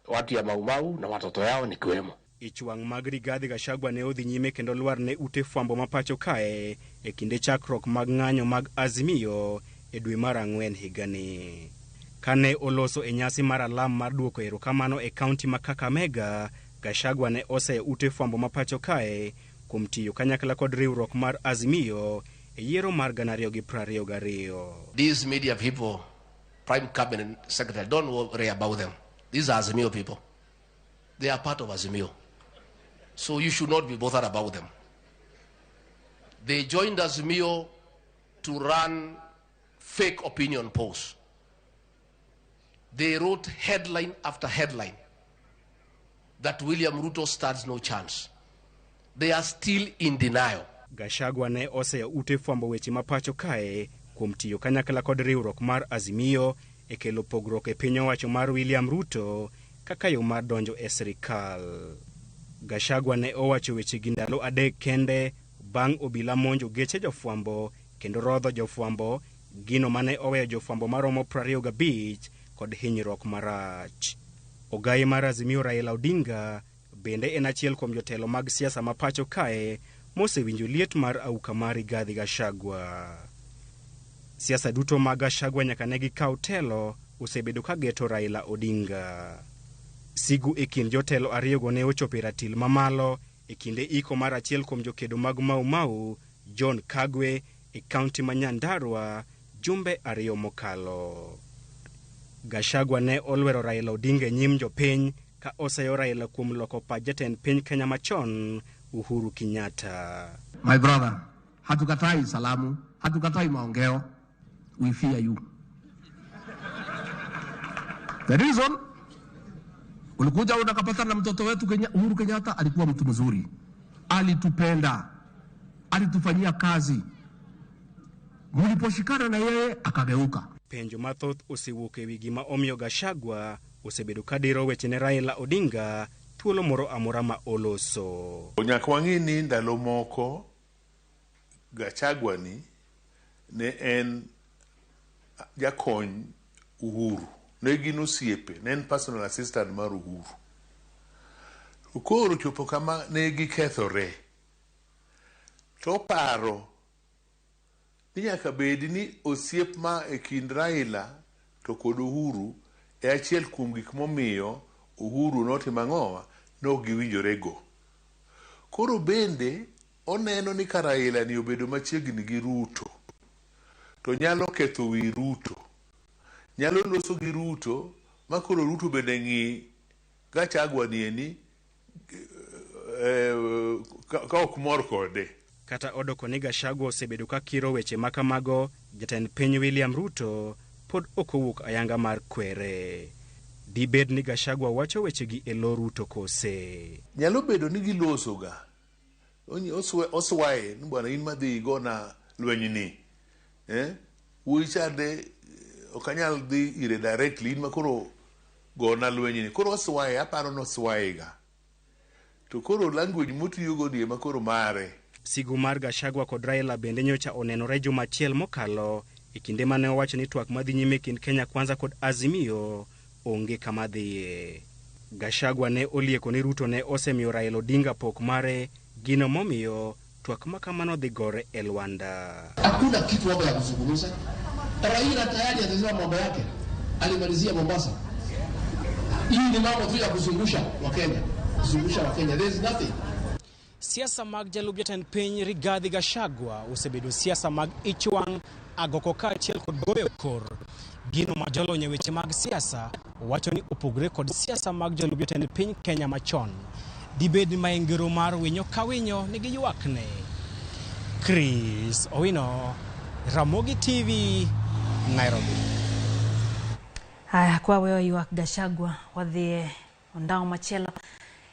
watu ya Mau Mau na watoto yao ni kiwemo.
Ichwang' mag Rigathi Gachagua ne odhi nyime kendo lwar ne ute fwambo mapacho kae e kinde chakruok mag ng'anyo mag Azimio e dwe mar Ang'wen higani. Kane oloso e nyasi mar alam mar duoko erokamano e kaunti ma Kakamega, Gachagua ne oseyo ute fwambo mapacho kae kuom tiyo kanyakla kod riwruok mar Azimio e yiero mar 2022.
These media people, Prime Cabinet Secretary, don't worry about them. These are Azimio people. They are part of Azimio. So you should not be bothered about them. They joined Azimio to run fake opinion polls. They wrote headline after headline that William Ruto stands no chance. They are still in denial.
Gachagua ne oseyo ute fwambo weche mapacho kae kuom tiyo kanyakla kod riwruok mar Azimio e kelo pogruok e piny owacho mar William Ruto kaka yo mar donjo e sirikal. Gachagua ne owacho weche gi ndalo adek kende bang' obila monjo geche jofwambo kendo rodho jofwambo, gino mane oweyo jofwambo maromo 25 kod hinyruok marach. Ogai mar Azimio Raila Odinga bende en achiel kuom jotelo mag siasa mapacho kae mosewinjo liet mar auka mar Rigathi Gachagua. Siasa duto mag Gachagua nyaka ne gikaw telo osebedo ka geto Raila Odinga. Sigu e kind jotelo ariyogo ne ochopo e ratil mamalo e kinde iko mar achiel kuom jokedo mag Mau Mau, John Kagwe, e kaunti ma Nyandarua jumbe 2 mokalo. Gachagua ne olwero Raila Odinga nyim jopiny ka oseyo Raila kuom loko pach jatend piny Kenya machon Uhuru Kenyatta.
My brother, hatukatai salamu, hatukatai maongeo. We fear you. The reason, ulikuja unakapata na mtoto wetu Uhuru Kenyatta alikuwa mtu mzuri. Alitupenda. Alitufanyia kazi. Muliposhikana na yeye akageuka.
Penjo mathoth osewuok ewi gima omiyo Gachagua osebedo ka diro weche ne Raila Odinga thuolo moro amora ma oloso.
Nyaka wang'i ni ndalo moko Gachagua ni ne en jakony Uhuru. Ne gin osiepe, ne en personal assistant mar Uhuru. Koro chopo kama ne gikethore. To paro ni nyaka bedi ni osiep ma e kind Raila to kod Uhuru e achiel kuom gik momiyo Uhuru notimo ang'owa nok giwinjore go. Koro bende oneno ni ka Raila ni obedo machiegni gi Ruto to nyalo ketho wi Ruto, nyalo loso gi Ruto ma koro Ruto bende ng'i Gachagua ni eni ka ok mor kode.
Kata odoko ni Gachagua osebedo ka kiro weche makamago, jatend piny William Ruto pod ok owuok ayanga mar kwere. Dibed ni Gachagua wacho wechegi e lo Ruto kose?
Nyalo bedo ni giloso ga. Oswaye ni bwana in madhi gona lweny ni. Uichade okanyal dhi ire directly in makoro gona lweny ni. Koro oswaye, aparo no oswaye ga. To koro language motiyogo ni makoro mare.
Sigu mar Gachagua kod Raila bende nyocha onenore juma achiel mokalo e kinde mane owacho ni twak madhi nyime kind Kenya Kwanza kod Azimio onge kama dhiye. Gachagua ne olieko ni Ruto ne osemiyo Raila Odinga pok mare, gino momiyo twak makamano dhi gore e Luanda.
Hakuna kitu hapo ya kuzungumza. Raila tayari atasema mambo yake. Alimalizia Mombasa. Hii ni mambo tu ya kuzungusha wa Kenya. Kuzungusha wa Kenya. There is nothing.
Siasa mag jalup jatend piny Rigathi Gachagua osebedo siasa mag ichwang' agoko kaachiel kod goyo kor. Gino ma jolony e weche mag siasa wacho ni opogore kod siasa mag jalup jatend piny Kenya machon. Dibed ma ngero mar winyo ka winyo nigi ywakne. Chris Owino, Ramogi TV, Nairobi.
Haya, kwa wewe ywak Gachagua wadhi ondao machielo.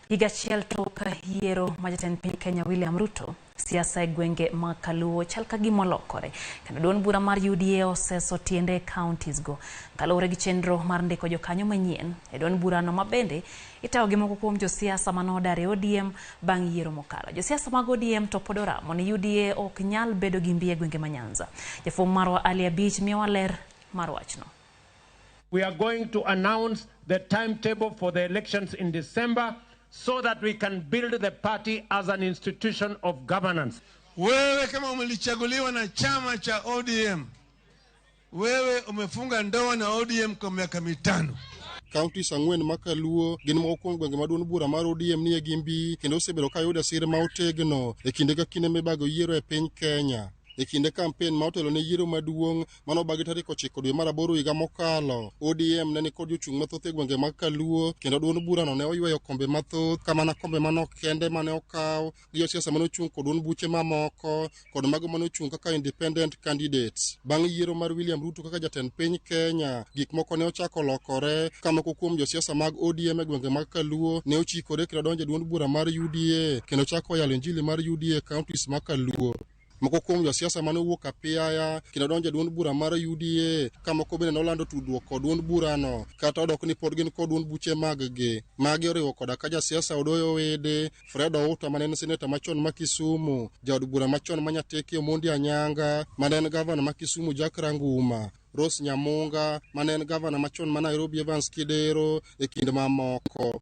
Higa achiel tok yiero ma jatend piny Kenya William Ruto, siasa e gwenge ma Kaluo chal ka gima olokore. Kendo duond bura mar UDA oseso tiende e counties go. Kaluwore gi chenro mar ndiko jokanyo manyien e duond burano ma bende itayo gi moko kuom josiasa manodar e ODM bang' yiero mokalo. Josiasa mag ODM to pod oramo ni UDA ok nyal bedo gi mbi e gwenge ma Nyanza. Jafwambo marwa Ali Abich miyowa ler mar wachno.
We are going to announce the timetable for the elections in December, so that we can build the party as an institution of governance.
Wewe kama umelichaguliwa na chama cha ODM, wewe umefunga ndoa na ODM kwa miaka 5.
Counties 4 ma Kaluo gin moko kuom gwenge maduong' bura mar ODM nie gimbi kendo osebedo ka yudo sir ma otegno e kinde ka kinde mibago yiero e piny Kenya. E kinde kampen ma otelo ne yiero maduong' manobagi tarik 9 dwe mar 8 higa mokalo, ODM ne ni kod jochung' mathoth e gwenge mag Kaluo kendo duond burano ne oywayo kombe mathoth kamana kombe manok kende mane okaw gi josiasa mane ochung' kod duond buche mamoko kod mago mane ochung' kaka independent candidates. Bang' yiero mar William Ruto kaka jatend piny Kenya, gik moko ne ochako lokore ka moko kuom josiasa mag ODM e gwenge mag Kaluo ne ochikore kendo donjo e duond bura mar UDA kendo chako yalo injili mar UDA counties ma Kaluo. Moko kuom josiasa mane owuok apiaya kendo donjo e duond bura mar UDA ka moko bende nolando tudruok kod duond burano kata odok ni pod gin kod duond buche mag-gi. Magi oriwo koda ka jasiasa Odoyo Wede, Fred Outa mane en seneta machon ma Kisumu, jaod bura machon ma Nyateke Omondi Anyanga mane en gavana ma Kisumu Jack Ranguma, Rose Nyamunga mane en gavana machon ma Nairobi Evans Kidero e kind mamoko.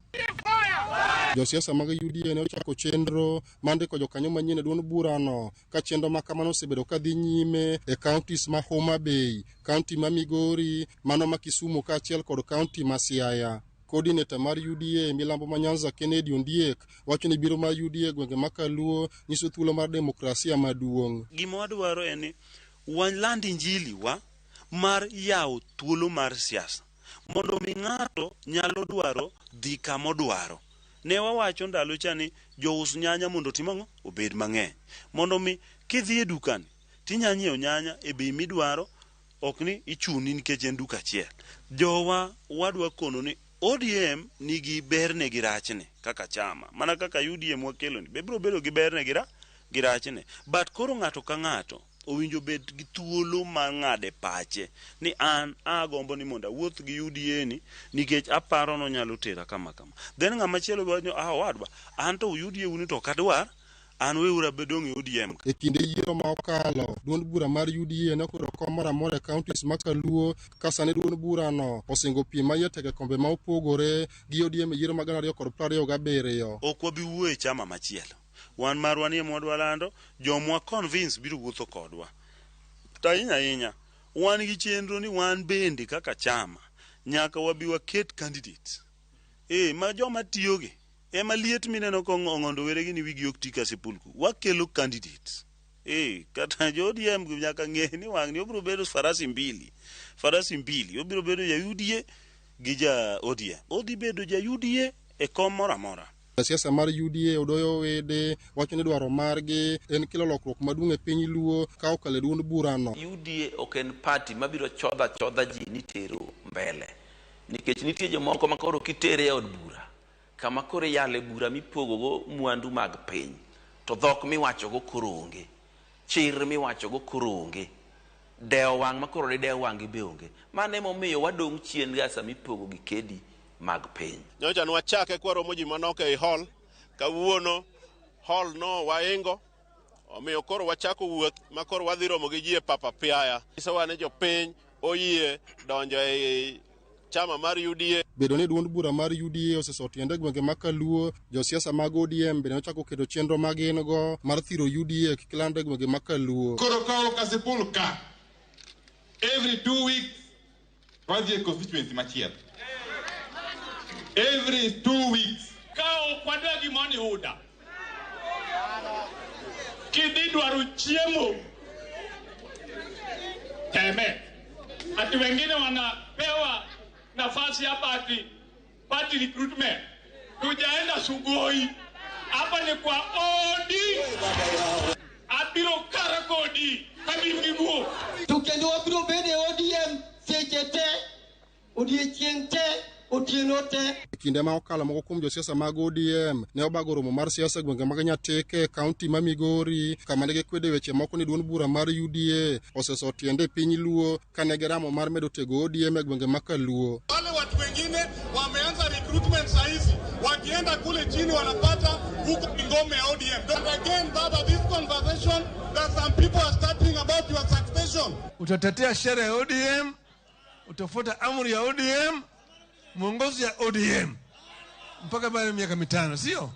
Josiasa mag UDA ne ochako chenro mandiko jokanyo manyien e duond burano ka chenro ma kamano osebedo ka dhi nyime e counties ma Homa Bay, county ma Migori, mano ma Kisumu kaachiel kod county ma Siaya. coordinator mar UDA milambo ma Nyanza Kennedy Ondiek wacho ni biro mar UDA gwenge makaluo nyiso thuolo mar demokrasia maduong'.
Gima wadwaro en ni wan land injili wa mar yawo thuolo mar siasa mondo mi ng'ato nyalo dwaro dhi kama odwaro. Ne wawacho ndalo cha ni jous nyanya mondo timang'o obed mang'eny mondo mi kidhi e dukani tinya nyiewo nyanya e bei midwaro, ok ni ichuni nikech en duka achiel. Jowa wadwa kono ni ODM nigi berne gi rachne kaka chama, mana kaka UDM wakelo ni biro bedo gi berne gi rachne, but koro ng'ato ka ng'ato owinjo bed gi thuolo ma ng'ade pache ni an agombo ni mondo awuoth gi UDA ni nikech aparo no nyalo tera kama. Then ng'ama chielo wacho wadwa an to UDA uni to kadwar an weura bedong' ODM.
E kinde yiero ma okalo, duond bura mar UDA ne okudo kom moro amora e counties makaluo ka sani duond bura no osingo piem mayete kombe ma opogore gi ODM e yiero mag 2027.
Ok wabi wuoyo e chama machielo. Wan marwa ni mwadwa lando, jomwa convince biro wuotho kodwa. To ahinya wan gi chenro ni wan bende kaka chama nyaka wabi waket candidates. Ma joma tiyoge ema liet mineno ko ng'ondo weregi ni wigi ok tika sepulku. Wakelo candidates. Kata jo ODM nyaka ng'e ni wang' ni obiro bedo farasi mbili. Obiro bedo ja UDA gi ja ODM. Odhi bedo ja UDA e kom moro amora.
Siasa mar UDA odoyo wede wacho ni dwaro margi en kelo lokruok maduong' e piny luo ka okale duond bura no.
UDA ok en party mabiro chodha ji ni tero mbele. Nikech nitie jomoko makoro kitere e od bura kama koro yale bura mipogogo mwandu mag piny to dhok miwachogo koro onge, chir miwachogo koro onge, deo wang' makoro ni deo wang' be onge. Mano emomiyo wadong' chien gasa mipogo gi kedi mag piny.
Nyocha nwachake kwa romo ji manok e hall, kawuono hall no waingo, omiyo koro wachako wuoth makoro wadhi romo gi ji e papa piaya. Isa wane jo piny oyie donjo e chama mar UDA.
Bedo ni duond bura mar UDA oseso tiende gwenge makaluo, josiasa mag ODM bende ochako kedo chenro mag go mar thiro UDA kikilande gwenge makaluo.
Koro kawo kasipulka every 2 weeks wadhi e constituency machielo. Every 2 weeks.
Kao kwadwa gimoni huda. Kidhi dwaro chiemo. Teme. Ati wengine wanapewa nafasi hapa ati party recruitment. Tujaenda Sugoi. Hapa ni kwa ODI. Abiro karakodi. Kabingigo.
Tukendo abiro bede ODM. CJT. ODI
Kinde ma okalo moko kuom josiasa mag ODM ne obago romo mar siasa gwenge mag Nyateke kaunti ma Migori kama ne gikwede weche moko ni duond bura mar UDA oseso tiende piny luo kane geramo mar medo tego ODM e gwenge makaluo.
Wale watu wengine wameanza recruitment saizi, wakienda kule chini wanapata huko ngome ya ODM. And again, Baba, this conversation that some people are starting about your succession. Utatetea sheria ya ODM, utafuata amri ya ODM, mwongozi ya ODM mpaka baada ya miaka 5, sio?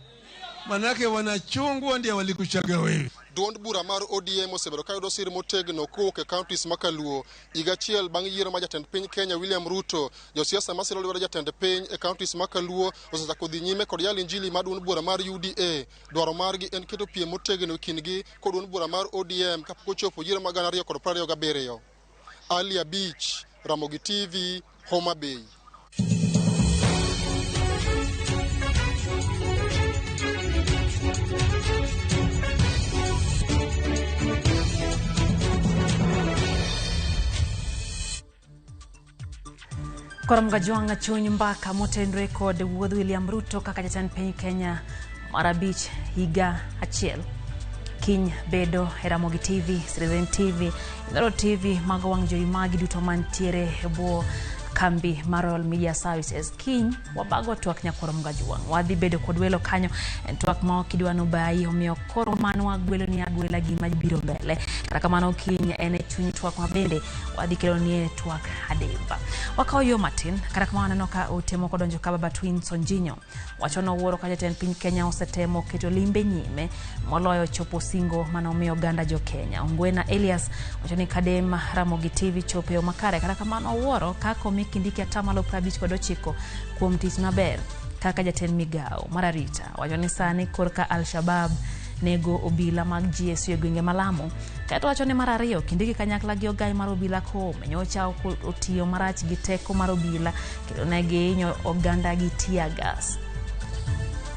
Manake wanachungwa ndio walikuchaga wewe.
Duond bura mar ODM osebedo ka yudo sir motegno kowuok e counties makaluo. Higa achiel bang' yiero mar jatend piny Kenya William Ruto, josiasa masiro lwedo jatend piny e counties makaluo osechako dhi nyime kod yalo injili mar duond bura mar UDA. Dwaro margi en keto piem motegno e kindgi kod duond bura mar ODM kapok ochopo yiero mag 2027. Ali Beach, Ramogi TV, Homa Bay.
Korom gajwanga chuny mbaka motenre kod wuodh William Ruto kaka jatend piny Kenya mar abich higa achiel. Kiny bedo e Ramogi TV, Citizen TV, Inoro TV, mago wang' jowi magi duto mantiere e bwo kambi mar Royal Media Services. Kiny wabago twak nyakorom gajwang'. Wadhi bedo kod welo kanyo en twak ma okidwano bayi omiyo koro mano wagwelo ni agwela gima biro mbele. Kata kamano kiny en e chuny twak mabende wadhi kelo ni twak ademba. Wakao yo matin kata kamano no ka otemo kodonjo ka Baba Twins Onjinyo. Wacho no wuoro ka jatend piny Kenya osetemo keto limbe nyime moloyo chopo singo manomiyo ganda jo Kenya. Ongwena Elias wacho ni kadem Ramogi TV chopo yo makare kata kamano wuoro ka komi Kindiki atamalo 59 kuom tich maber kaka jatend migao mararita. Wacho ni sani korka Al-Shabaab nego obila mag GSU e gwenge malamo. Kato wacho ni mar ariyo Kindiki kanyakla gi ogai mar obila Koome nyocha otiyo marach gi teko mar obila kendo ne gihinyo oganda gi tear gas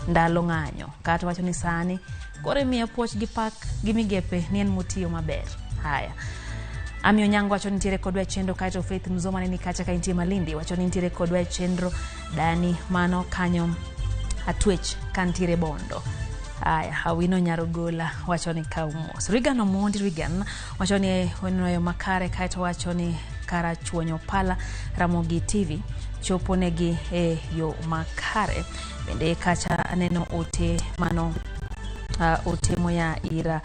ndalo ng'anyo. Kato wacho ni sani kore miya puoch gi pak gi migepe ni en motiyo maber. Haya, Ami Onyango wacho ni nitiere kodwa chenro kaito Faith Mzoma ni kacha ka intie Malindi wacho ni nitiere kodwa chenro dani mano kanyo atwech kantire Bondo. Haya, Awino Nyarogola wacho ni kaumos. Regan Omondi Regan wacho ni wenoyo makare kaito wacho ni kara chuonyo pala Ramogi TV chopo negi yo makare. Bende kacha aneno ote mano ote moya ira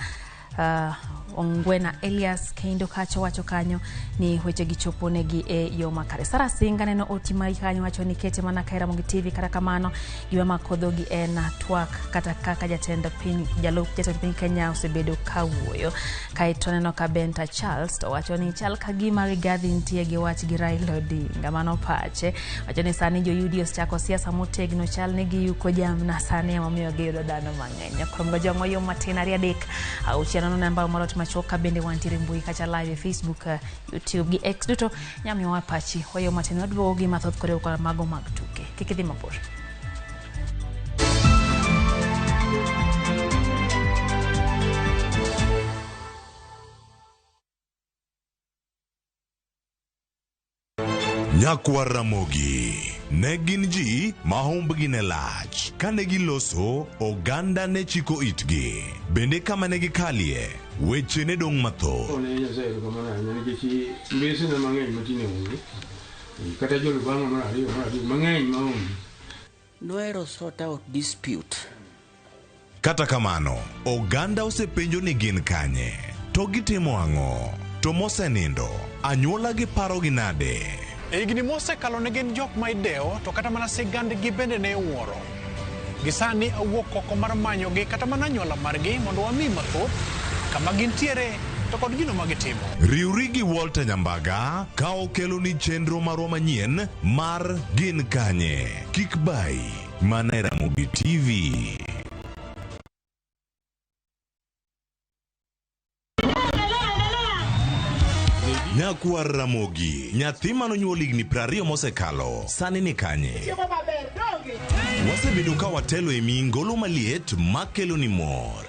Ongwena Elias kendo kacho wacho kanyo ni weche gichopo negi yo makare. Sara Singa neno otima kanyo wacho ni kete mana kaira Ramogi TV kata kamano giwa makodhogi en twak kata kaka jatend piny jatend piny Kenya osebedo kawuoyo. Kaito neno ka Benta Charles to wacho ni chal kagima Rigathi nitie gi wach gi Raila Odinga mano pache. Wacho ni sani jo UDS chako siasa motegno chal ni giyuko jamna sani emomiyo giyudo dhano mang'eny. Kuom jongo yo matin ari adek auchiel namba marot machoka bende wantire mbui kacha live Facebook, YouTube gi X duto nyami wapachi hoyo matin wadwogi mathoth kore kwa mago mag tuke. Kikidhi mabor.
Nyakwa Ramogi ne gin ji mahumbgi ne lach kane giloso oganda ne chiko itgi bende kama ne gikalie weche ne dong matho.
Noero sort out dispute.
Kata kamano oganda osepenjo ni gin kanye to gitimo ang'o to mosenindo anyuola gi paro gi nade.
Igni mose kalo ne gin jok ma ideo to kata mana sigand gi bende ne wuoro. Gisani awuok oko mar manyo gi kata mana nyola margi mondo wami mathoth kama gintiere to kod gino magitimo.
Riuri gi Walter Nyambaga ka okelo ni chenro marwa manyien mar gin kanye. Kik bai mana Ramogi TV. Nyakwa Ramogi, nyathi manonyuol higni 20 mosekalo, sani ni kanye. Wasebedo ka watelo e mingolo maliet makelo ni mor.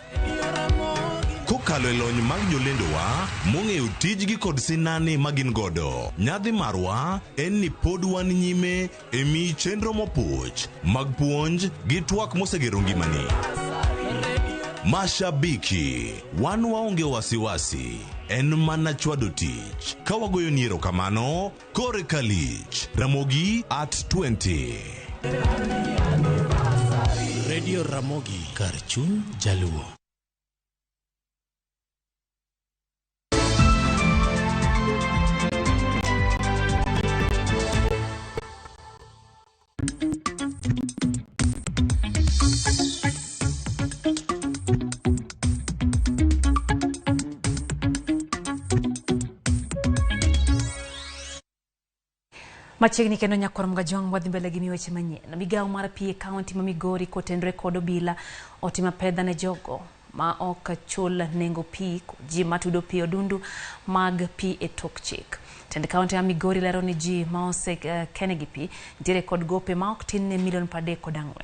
Kokalo e lony mag jolendowa, mong'eyo tijgi kod sinani magin godo. Nyadhi marwa en ni pod wan nyime e mi chenro mopuch, mag puonj gi twak mosegero ngimani. Mashabiki, wan waonge wasiwasi, en mana chwado tich. Kawagoyo niero kamano, kore kalich. Ramogi at 20.
Radio Ramogi, Karchun Jaluo.
Machiegni kendo nyakwa Mgajwang wadhi mbele gi weche manyien. Migao mar pii kaunti ma Migori kotenre kod obila otima pedha ne jogo ma ok chul nengo pii ji matudo pii odundu mag pii e tok chik. Tend kaunti ya Migori lero ni ji ma ose kenegi pii nitiere kod gope ma ok tin ne milion 34.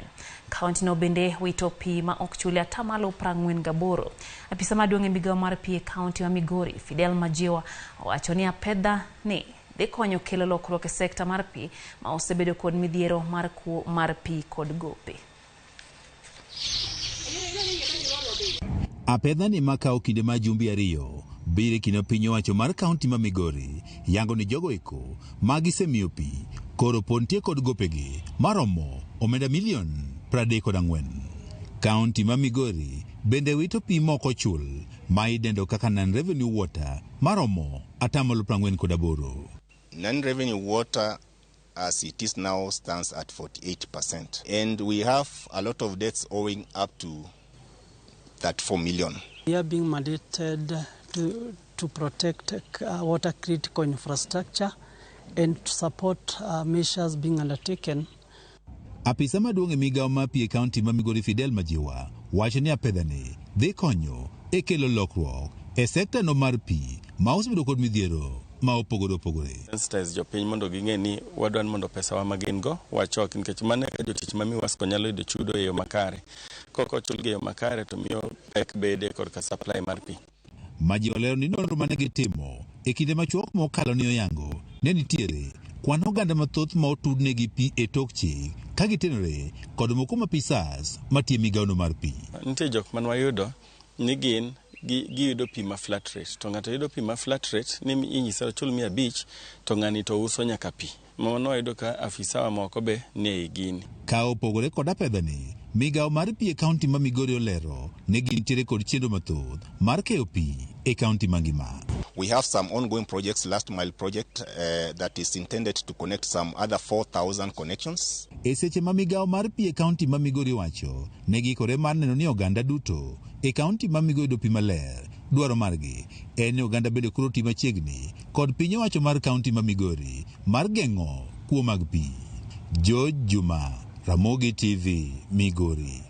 Kaunti no bende wito pii ma ok chule atamalo 48. Apisa maduong' e migao mar pii kaunti wa Migori Fidel Majiwa owacho ni pedha ni dhi konyo kelo lokruok e sekta mar pii ma osebedo kod midhiero mar kuo mar pii kod gope.
Apedha ni makao kinde ma jumbi ariyo bire kino piny owacho mar kaunti ma Migori yango ni jogo eko magisemiyo pii koro pontie kod gopegi maromo omenda milion 34. Kaunti ma Migori bende wito pii moko chul ma idendo kaka non-revenue water maromo atamalo 48.
Non-revenue water as it is now stands at 48%. And we have a lot of debts owing up to 34 million.
We are being mandated to protect water critical infrastructure
and support measures being undertaken.
Apisa maduong' e migawo ma pi e kaunti ma Migori Fidel Majiwa wacho ni apedhani dhi konyo e kelo lokruok e sekta no mar pi ma osebedo kod midhiero ma opogore opogore.
Sensitize jopiny mondo ging'e ni wadwan mondo pesawa ma gin go wachok, nikech mano e jotich ma miwasko nyalo yudo chudo e yo makare. Koko chulgi e yo makare to miyo pek bede kod ka supply mar pi.
Majiwa lero ni nonro mane gitimo e kinde machuok mokalo ni oyango ne nitiere kwan oganda mathoth ma otudnegi pi e tok chik ka gitenore kod moko mapisas matie migawono mar pi.
Nitie jok manwayudo ni gin giyudo pi ma flat rate, to ng'ato yudo pi ma flat rate ni inyisa ochul 500 to ng'ani to uso nyaka pi. Mano wayudo ka afisa wa moko be ni ei gini.
Ka opogore kod apedhani, migawo mar pi e kaunti ma Migori olero ne gintiere kod chenro mathoth mar keyo pi e kaunti mangima.
We have some ongoing projects, last mile project that is intended to connect some other 4,000 connections.
E seche ma migawo mar pi e kaunti ma Migori wacho ne gikore mar neno ni oganda duto e kaunti ma Migori yudo pi maler. Dwaro margi en ni oganda bedo koro ti machiegni kod piny owacho mar kaunti ma Migori mar geng'o kuo mag pi. George Juma, Ramogi TV, Migori.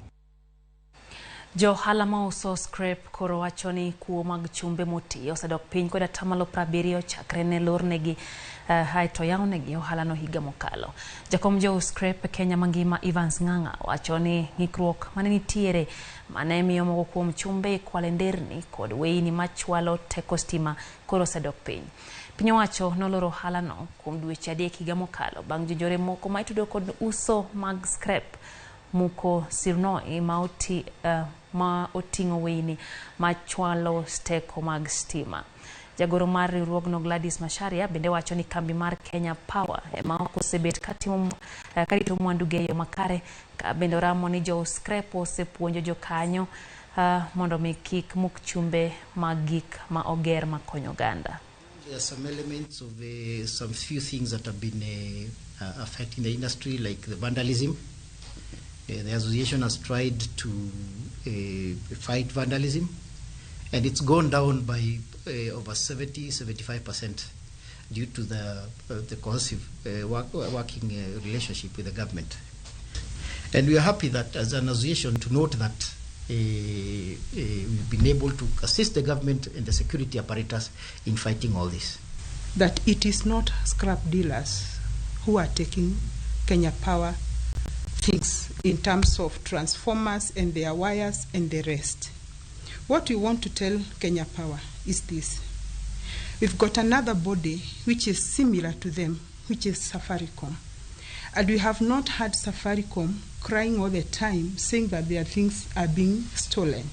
Jo ohala ma uso scrap koro wacho ni kuo mag chumbe moti osedok piny kod 70% chakre ne lornegi to yawnegi ohala no higa mokalo. Jakom jo scrap Kenya mangima Evans Ng'ang'a wacho ni ng'ikruok mane nitiere mane miyo moko kuom chumbe kwale nderni kod weyni machwalo teko stima koro osedok piny. Piny owacho noloro ohala no kuom dweche 3 higa mokalo bang' jonjore moko ma itudo kod uso mag scrap muko sirnoi ma oting'o weyni machwalo teko mag stima. Jagoro mar riwruogno Gladys Macharia bende wacho ni kambi mar Kenya Power ema ok osebet karito mwandu ge yo makare, ka bende ramo ni jo scrap osepuonjo jokanyo mondo mi kik muk chumbe mag gik ma oger makonyo oganda.
There are some elements of some few things that have been affecting the industry, like the vandalism. The association has tried to fight vandalism, and it's gone down by over 70-75% due to the cohesive working relationship with the government. And we are happy that as an association to note that we've been able to assist the government and the security apparatus in fighting all this.
That it is not scrap dealers who are taking Kenya Power things in terms of transformers and their wires and the rest. What we want to tell Kenya Power is this. We've got another body which is similar to them, which is Safaricom. And we have not had Safaricom crying all the time saying that their things are being stolen.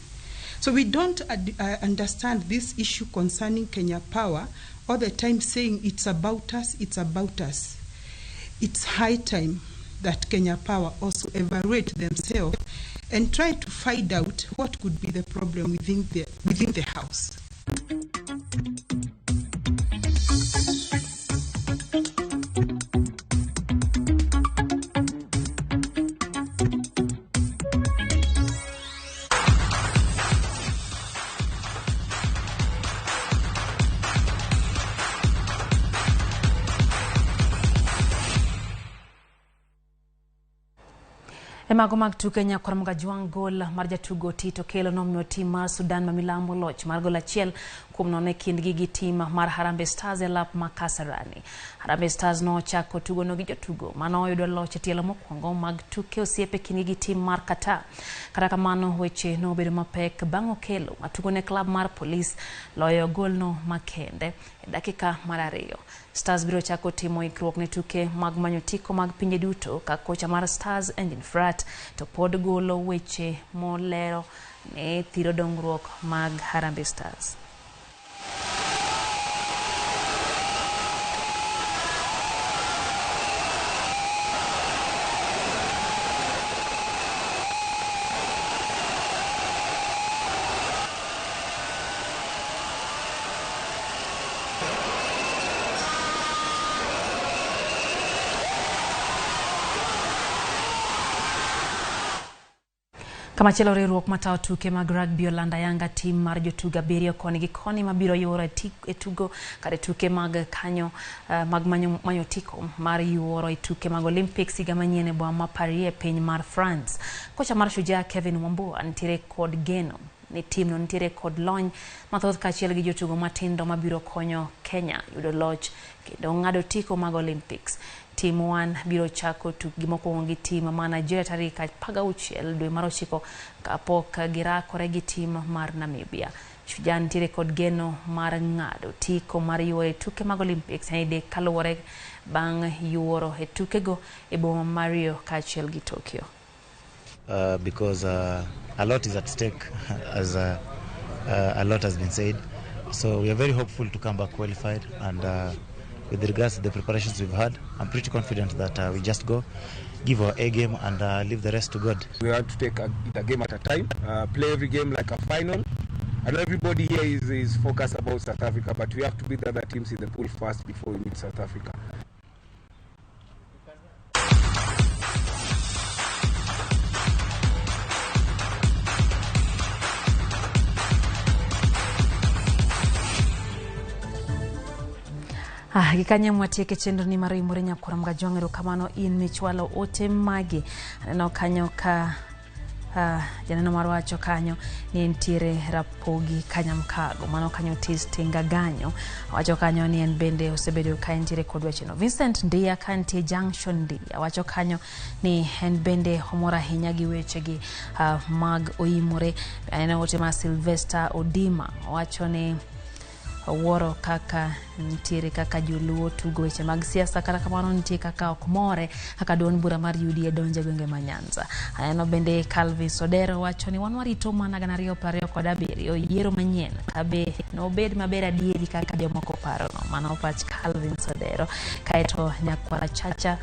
So we don't understand this issue concerning Kenya Power all the time saying it's about us, it's about us. It's high time that Kenya Power also evaluate themselves and try to find out what could be the problem within the house.
Mago mag tuke nyakor mga juang gol mar jatugo Tito Kelo nomno tim mar Sudan mamilambo loch mar gol achiel kuom nono kindgi gi tim mar Harambee Stars e lap ma Kasarani. Harambee Stars no chako tugo no gi jotugo mano oyudo loch tielo mokwongo mag tuke osiepe kindgi gi tim mar Qatar. Kata kamano weche no obedo mapek bang' Okelo matugo ne klab mar Police loyo gol no makende e dakika mar 2. Stars biro chako timo ikruok ne tuke mag manyo tiko mag pinje duto ka kocha mar Stars Engine Frat to pod golo weche molero ne thiro dongruok mag Harambee Stars. Kama chelo riwruok matao tuke mag rugby olanda yanga tim mar jotugo abiriyo koni gi koni mabiro yuoro e tugo kare tuke mag kanyo mag manyo tiko mar yuoro e tuke mag Olympics higa manyien e boma ma Paris e piny mar France. Kocha mar Shujaa Kevin Wambua nitiere kod geno ni tim no nitiere kod lony mathoth kachiel gi jotugo matindo mabiro konyo Kenya yudo loch kendo ng'ado tiko mag Olympics. Team 1 biro chako tukgi mokwongo gi team ma Nigeria tarik 16 dwe mar 9 kapok girakore gi team mar Namibia. Shujaa nitiere kod geno mar ng'ado tiko mar yuoro e tuke mag Olympics hide kaluwore bang' yuoro e tukego e boma mar Rio kachiel gi Tokyo.
Because a lot is at stake, as a lot has been said. So we are very hopeful to come back qualified, and with regards to the preparations we've had, I'm pretty confident that we just go, give our A game, and leave the rest to God.
We have to take a game at a time, play every game like a final. I know everybody here is focused about South Africa, but we have to beat the other teams in the pool first before we meet South Africa.
Gikanye mwatieke chenro ni maro imore nyakura mgajongero kamano in michwalo ote magi aneno kanyo ka janeno marwacho kanyo ni ntiere Ramogi Kanyamkago mano kanyo tis tinga ganyo wacho kanyo ni en bende osebedo ka ntiere kod weche no. Vincent Ndia kantie Junction Ndia wacho kanyo ni en bende homora hinya gi weche gi mag oimore. Aneno ote ma Sylvester Odima wacho ni woro kaka ntiere kaka joluo tugo weche mag siasa kata kamano ntie kaka okmore kaka duond bura mar UDA donje gwenge ma Nyanza. Aneno bende Calvin Sodero wacho ni wan warito mana 2027 yiero manyien kabe no bed maber adieri kaka jomoko paro no. Mano pach Calvin Sodero. Kaeto Nyakwara Chacha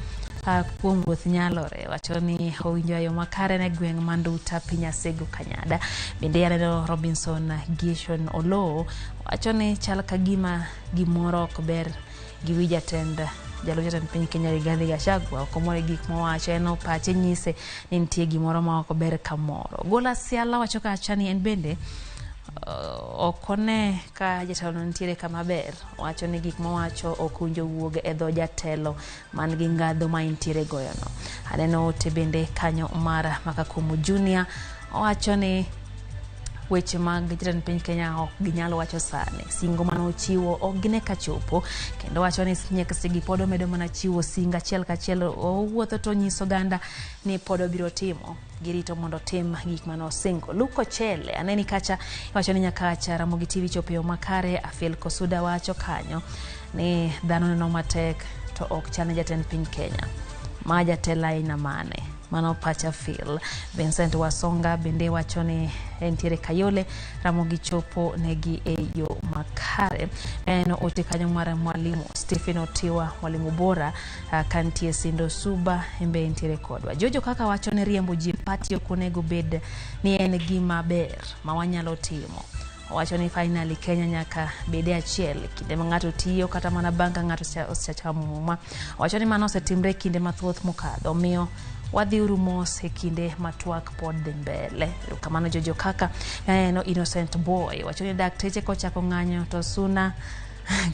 kuom wuoth nyalore wacho ni owinjo yo makare ne gweng' Manduta piny Asego Kanyada. Bende aneno Robinson Gishon Olo wacho ni chal ka gima gimoro ok ber gi wi jatend piny Kenya Rigathi Gachagua okomore gik mowacho eno pache nyise ni nitie gimoro ma ok ber kamoro. Gola Siala wacho ka achani en bende okone ka jatelo ntiere kama ber wacho ni gik mowacho okunjo wuog e dho jatelo man gi ngadho ma ntiere goyono. Aneno te bende kanyo mara Makakumu Junior wacho ni weche mag jatend piny Kenya ok ginyalo wacho sane singo mano chiwo ok gine ka chopo kendo wacho ni nyaka sigi podo medo mana chiwo singa achiel kachiel owuotho to nyiso ganda ni podo biro timo girito mondo tim gik mano singo. Luko Chele aneni kacha wacho ni nyaka acha Ramogi TV chopio makare. Afiel Kosuda wacho kanyo ni dhano neno matek to ok chane jatend piny Kenya ma jatela ina mane. Mano pacha Phil. Vincent Wasonga bende wacho ni entiere Kayole Ramogi chopo negi e yo makare. Eno ote kanyo mara mwalimu Stephen Otiwa mwalimu bora kantie Sindo Suba embe entiere kodwa. Jojo kaka wacho ni riembo ji pati okonego bed ni en gima ber ma wanyalo timo. Wacho ni finally Kenya nyaka bede achiel kinde ma ng'ato tiyo kata mana banga ng'ato osechamo. Wacho ni mano osetimre kinde mathoth mokadho miyo wadhi urumos e kinde matwak pod dhi mbele. Kamano jojo kaka no Innocent Boy wacho ni dakteche kochako ng'anyo to suna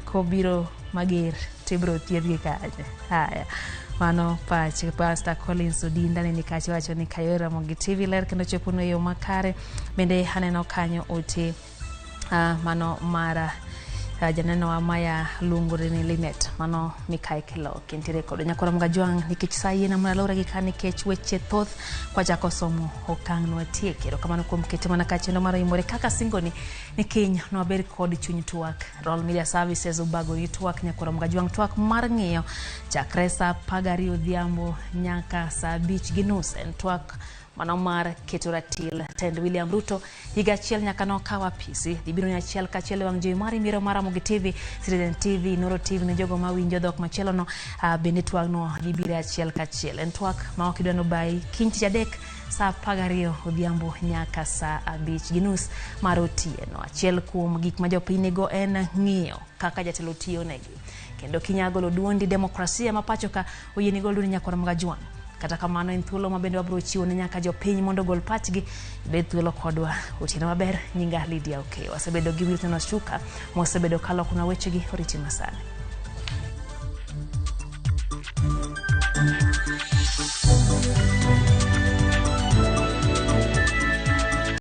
kobiro mager tibro thiedhgi kaje. Haya mano pach Pastor Collins Odinda ni kachi wacho ni Kayole Ramogi TV ler kendo chopo no yo makare. Bende aneno kanyo ote mano mara janeno amaya lungure ni Linet mano Mikai Kelo kentire kodo nyakora mgajwang nikech sayi na mnalora gikani kech weche thoth kwa jako somo okang no tiekero kamano kuom kete mana kachendo mara imore kaka singo ni Kenya no ber kod chuny twak Royal Media Services ubago yitwak nyakora mgajwang twak mar ng'iyo chakre sa 12 odhiambo nyaka sa 5:30 en twak mano mar keto ratil tend William Ruto higa achiel nyaka no kawa pisi dhibiro ni achiel kachiel wang' jowi mari miro mara Ramogi TV, Citizen TV, Noro TV ne jogo ma winjo dhok machielo no bende twag no dhibiro achiel kachiel en twak ma ok idwano bai kiny tich adek sa 12 odhiambo nyaka sa 5:30 mar otieno. Achiel kuom gik ma jopiny nigo en ng'iyo kaka jatelo tiyo negi kendo kinyagolo duondi demokrasia ma pacho ka oyieni gol duondi nyakora mgajwang Kata kamano en thuolo mabende wabro chiwo ne nyaka jopiny mondo gol pachgi bed thuolo kodwa. Otieno maber, nyinga Lydia Okeyo. Wasebedo gi Wilson Oshuka, mosebedo kalo kuna wechegi oriti masani.